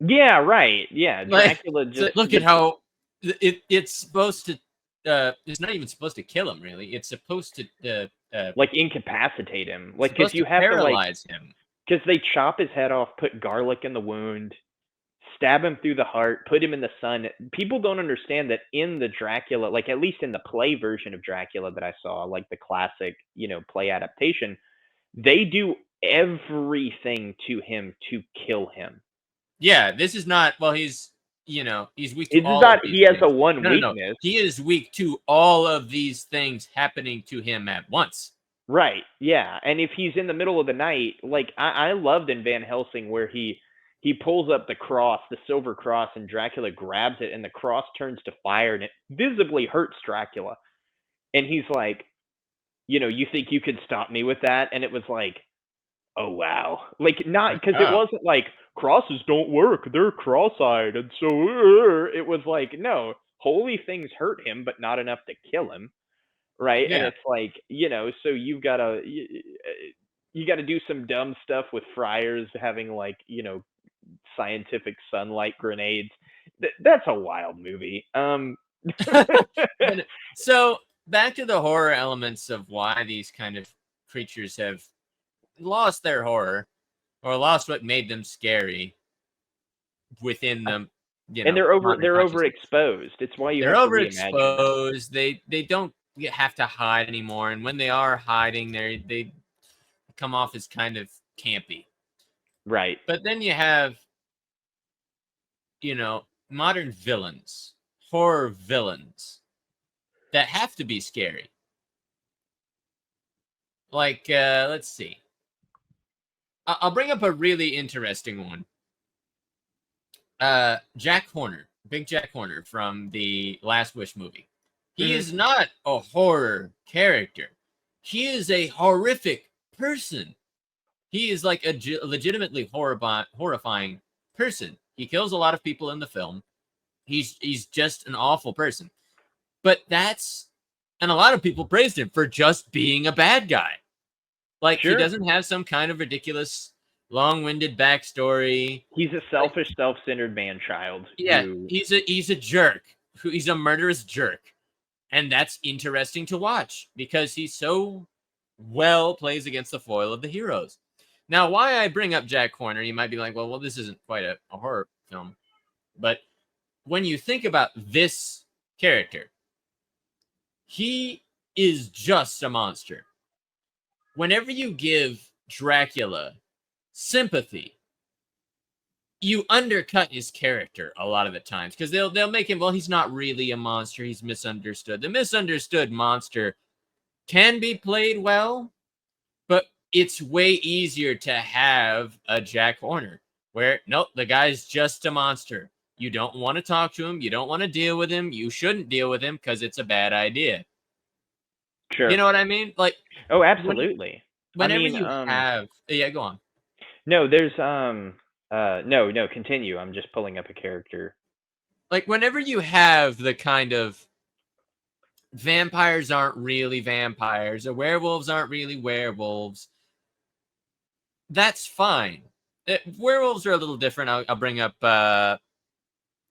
Yeah, right. Yeah, Dracula just... Look at how it's supposed to... it's not even supposed to kill him, really. It's supposed to... like, incapacitate him. Like, because you have to, paralyze him. Because they chop his head off, put garlic in the wound, stab him through the heart, put him in the sun. People don't understand that in the Dracula, like at least in the play version of Dracula that I saw, like the classic, play adaptation, they do everything to him to kill him. Yeah, this is not, well, he's weak to all of these things. He has a weakness. No. He is weak to all of these things happening to him at once. Right, yeah. And if he's in the middle of the night, like I loved in Van Helsing where he pulls up the cross, the silver cross, and Dracula grabs it, and the cross turns to fire, and it visibly hurts Dracula. And he's like, you think you could stop me with that? And it was like, oh, wow. Like, not, because it wasn't like, crosses don't work, they're cross-eyed, and so, it was like, no, holy things hurt him, but not enough to kill him, right? Yeah. And it's like, so you gotta do some dumb stuff with friars having, like, scientific sunlight grenades. That's a wild movie. So back to the horror elements of why these kind of creatures have lost their horror. or lost what made them scary within the And modern they're consciousness. overexposed. It's why you They're have to reimagine them. overexposed. They don't have to hide anymore, and when they are hiding, they come off as kind of campy. Right. But then you have, modern villains, horror villains that have to be scary. Like, let's see. I'll bring up a really interesting one. Jack Horner, Big Jack Horner from the Last Wish movie. He is not a horror character. He is a horrific person. He is like a legitimately horrifying person. He kills a lot of people in the film. He's just an awful person. But and a lot of people praised him for just being a bad guy. Like, Sure. he doesn't have some kind of ridiculous, long-winded backstory. He's a selfish, self-centered man-child. Yeah, he's a jerk. He's a murderous jerk. And that's interesting to watch because he so well plays against the foil of the heroes. Now, why I bring up Jack Horner, you might be like, well, this isn't quite a horror film. But when you think about this character, he is just a monster. Whenever you give Dracula sympathy, you undercut his character a lot of the times because they'll make him, well, he's not really a monster. He's misunderstood. The misunderstood monster can be played well, but it's way easier to have a Jack Horner where, nope, the guy's just a monster. You don't want to talk to him. You don't want to deal with him. You shouldn't deal with him because it's a bad idea. Sure. You know what I mean? Like, oh, absolutely. Whenever you have, yeah, go on. No, there's no, continue. I'm just pulling up a character. Like, whenever you have the kind of vampires aren't really vampires, or werewolves aren't really werewolves, that's fine. Werewolves are a little different. I'll bring up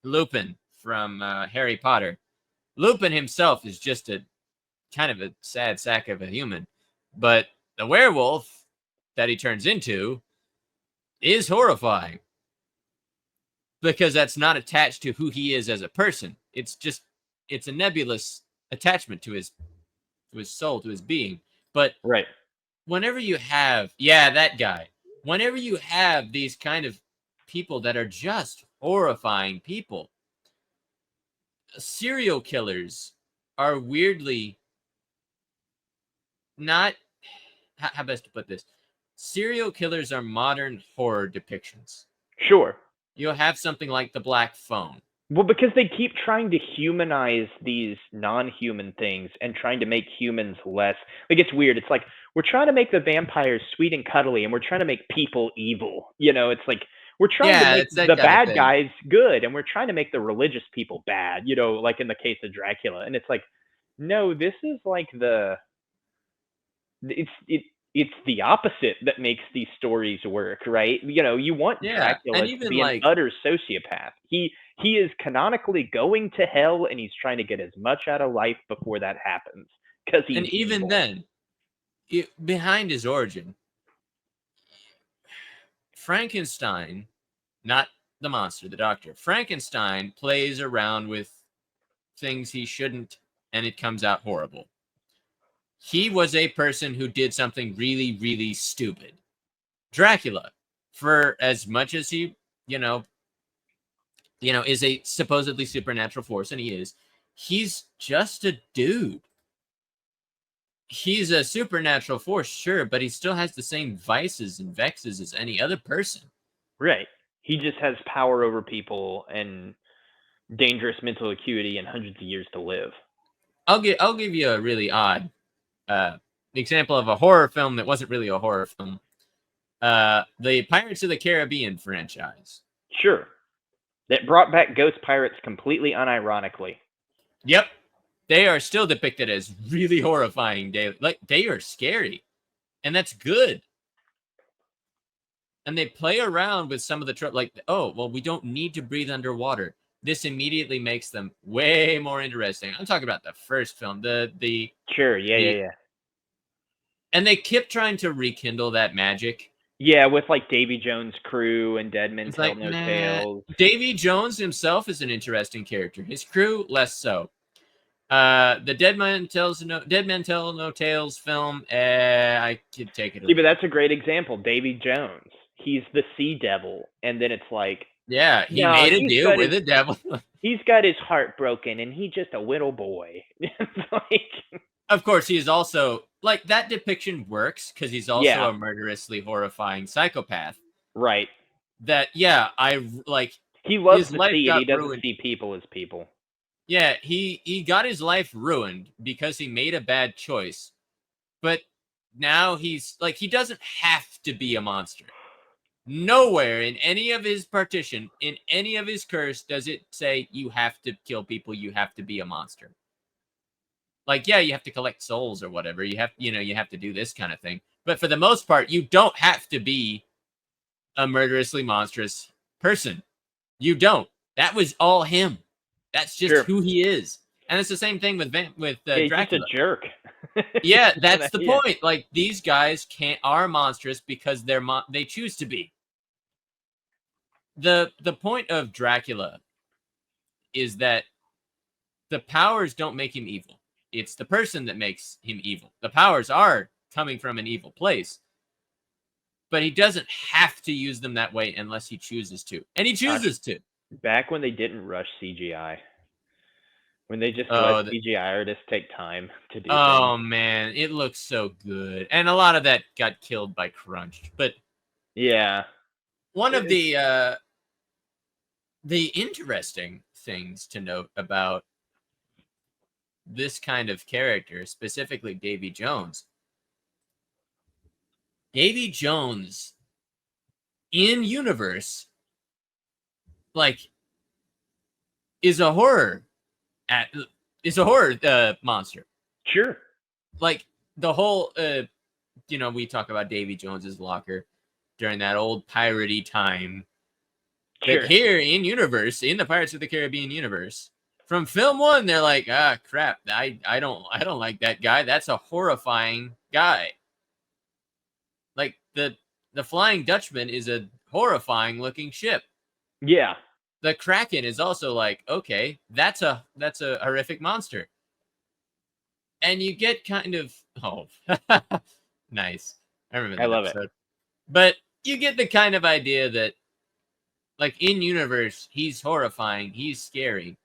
Lupin from Harry Potter. Lupin himself is just a kind of a sad sack of a human, but the werewolf that he turns into is horrifying because that's not attached to who he is as a person. It's a nebulous attachment to his soul, to his being. But right, whenever you have, that guy, whenever you have these kind of people that are just horrifying people, serial killers are weirdly not, how best to put this? Serial killers are modern horror depictions. Sure. You'll have something like the Black Phone. Well, because they keep trying to humanize these non-human things and trying to make humans less. Like, it's weird. It's like, we're trying to make the vampires sweet and cuddly, and we're trying to make people evil. It's like, we're trying to make the bad guys good, and we're trying to make the religious people bad, like in the case of Dracula. And it's like, no, this is like it's the opposite that makes these stories work, right? You want Dracula to be an utter sociopath. He is canonically going to hell, and he's trying to get as much out of life before that happens. And even evil. Then, behind his origin, Frankenstein, not the monster, the doctor, Frankenstein plays around with things he shouldn't, and it comes out horrible. He was a person who did something really, really stupid. Dracula, for as much as he, is a supposedly supernatural force, and he is, he's just a dude. He's a supernatural force, sure, but he still has the same vices and vexes as any other person. Right. He just has power over people and dangerous mental acuity and hundreds of years to live. I'll give you a really odd example of a horror film that wasn't really a horror film. The Pirates of the Caribbean franchise. Sure. That brought back ghost pirates completely unironically. Yep. They are still depicted as really horrifying. They are scary. And that's good. And they play around with some of the like, oh, well, we don't need to breathe underwater. This immediately makes them way more interesting. I'm talking about the first film, the sure, yeah. And they kept trying to rekindle that magic. Yeah, with like Davy Jones' crew and Dead Men It's Tell like, No nah. Tales. Davy Jones himself is an interesting character. His crew, less so. The Dead Men Tell No Tales film, I could take it or See, but leave it. that's a great example. Davy Jones. He's the Sea Devil, and then it's like, Yeah, he no, made a deal with the devil. he's got his heart broken, and he's just a little boy. It's like, Of course, he is also like that depiction works because he's also yeah, a murderously horrifying psychopath. right. That I like He loves his the life sea, and he got doesn't ruined. see people as people. Yeah, he got his life ruined because he made a bad choice. But now he's like he doesn't have to be a monster. Nowhere in any of his partition, in any of his curse, does it say you have to kill people, you have to be a monster. Like, yeah, you have to collect souls or whatever. You have, you have to do this kind of thing. But for the most part, you don't have to be a murderously monstrous person. You don't. That was all him. That's just Sure. who he is. And it's the same thing with Yeah, he's just a Dracula. jerk. Yeah, that's the Yeah. point. Like these guys are monstrous because they choose to be. The point of Dracula is that the powers don't make him evil. It's the person that makes him evil. The powers are coming from an evil place, but he doesn't have to use them that way unless he chooses to. And he Gosh, chooses to. back when they didn't rush CGI, when they just let Oh, CGI artists take time to do things. oh man, it looks so good. And a lot of that got killed by crunch. But Yeah. one of It- the interesting things to note about this kind of character, specifically Davy Jones. Davy Jones in universe, like, is a horror monster. Sure. Like the whole, we talk about Davy Jones's locker during that old piratey time. But Sure. here in universe, in the Pirates of the Caribbean universe, from film one, they're like, crap, I don't like that guy. That's a horrifying guy. Like the Flying Dutchman is a horrifying looking ship. Yeah. The Kraken is also like, okay, that's a horrific monster. And you get kind of nice. I remember I that love it. episode. But you get the kind of idea that like in universe, he's horrifying, he's scary.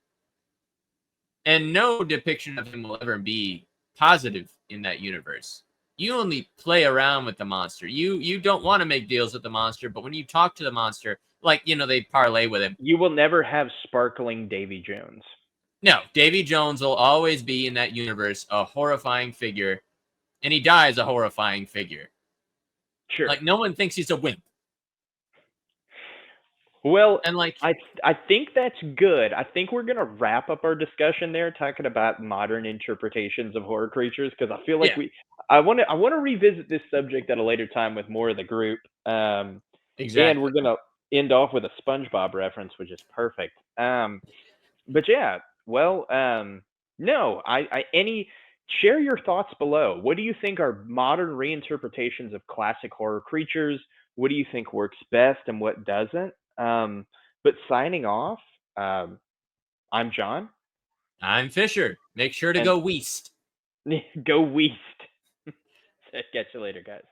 And no depiction of him will ever be positive in that universe. You only play around with the monster. You don't want to make deals with the monster, but when you talk to the monster, like they parlay with him. You will never have sparkling Davy Jones. No, Davy Jones will always be in that universe a horrifying figure, and he dies a horrifying figure. Sure. Like no one thinks he's a wimp. Well, And like I think that's good. I think we're gonna wrap up our discussion there, talking about modern interpretations of horror creatures, because I feel like yeah, I want to revisit this subject at a later time with more of the group. And we're exactly. gonna end off with a SpongeBob reference, which is perfect. But yeah, well, no, I any share your thoughts below. What do you think are modern reinterpretations of classic horror creatures? What do you think works best and what doesn't? But signing off, um, I'm John, I'm Fisher. Make sure to and go Weast. go Weast. Catch you later, guys.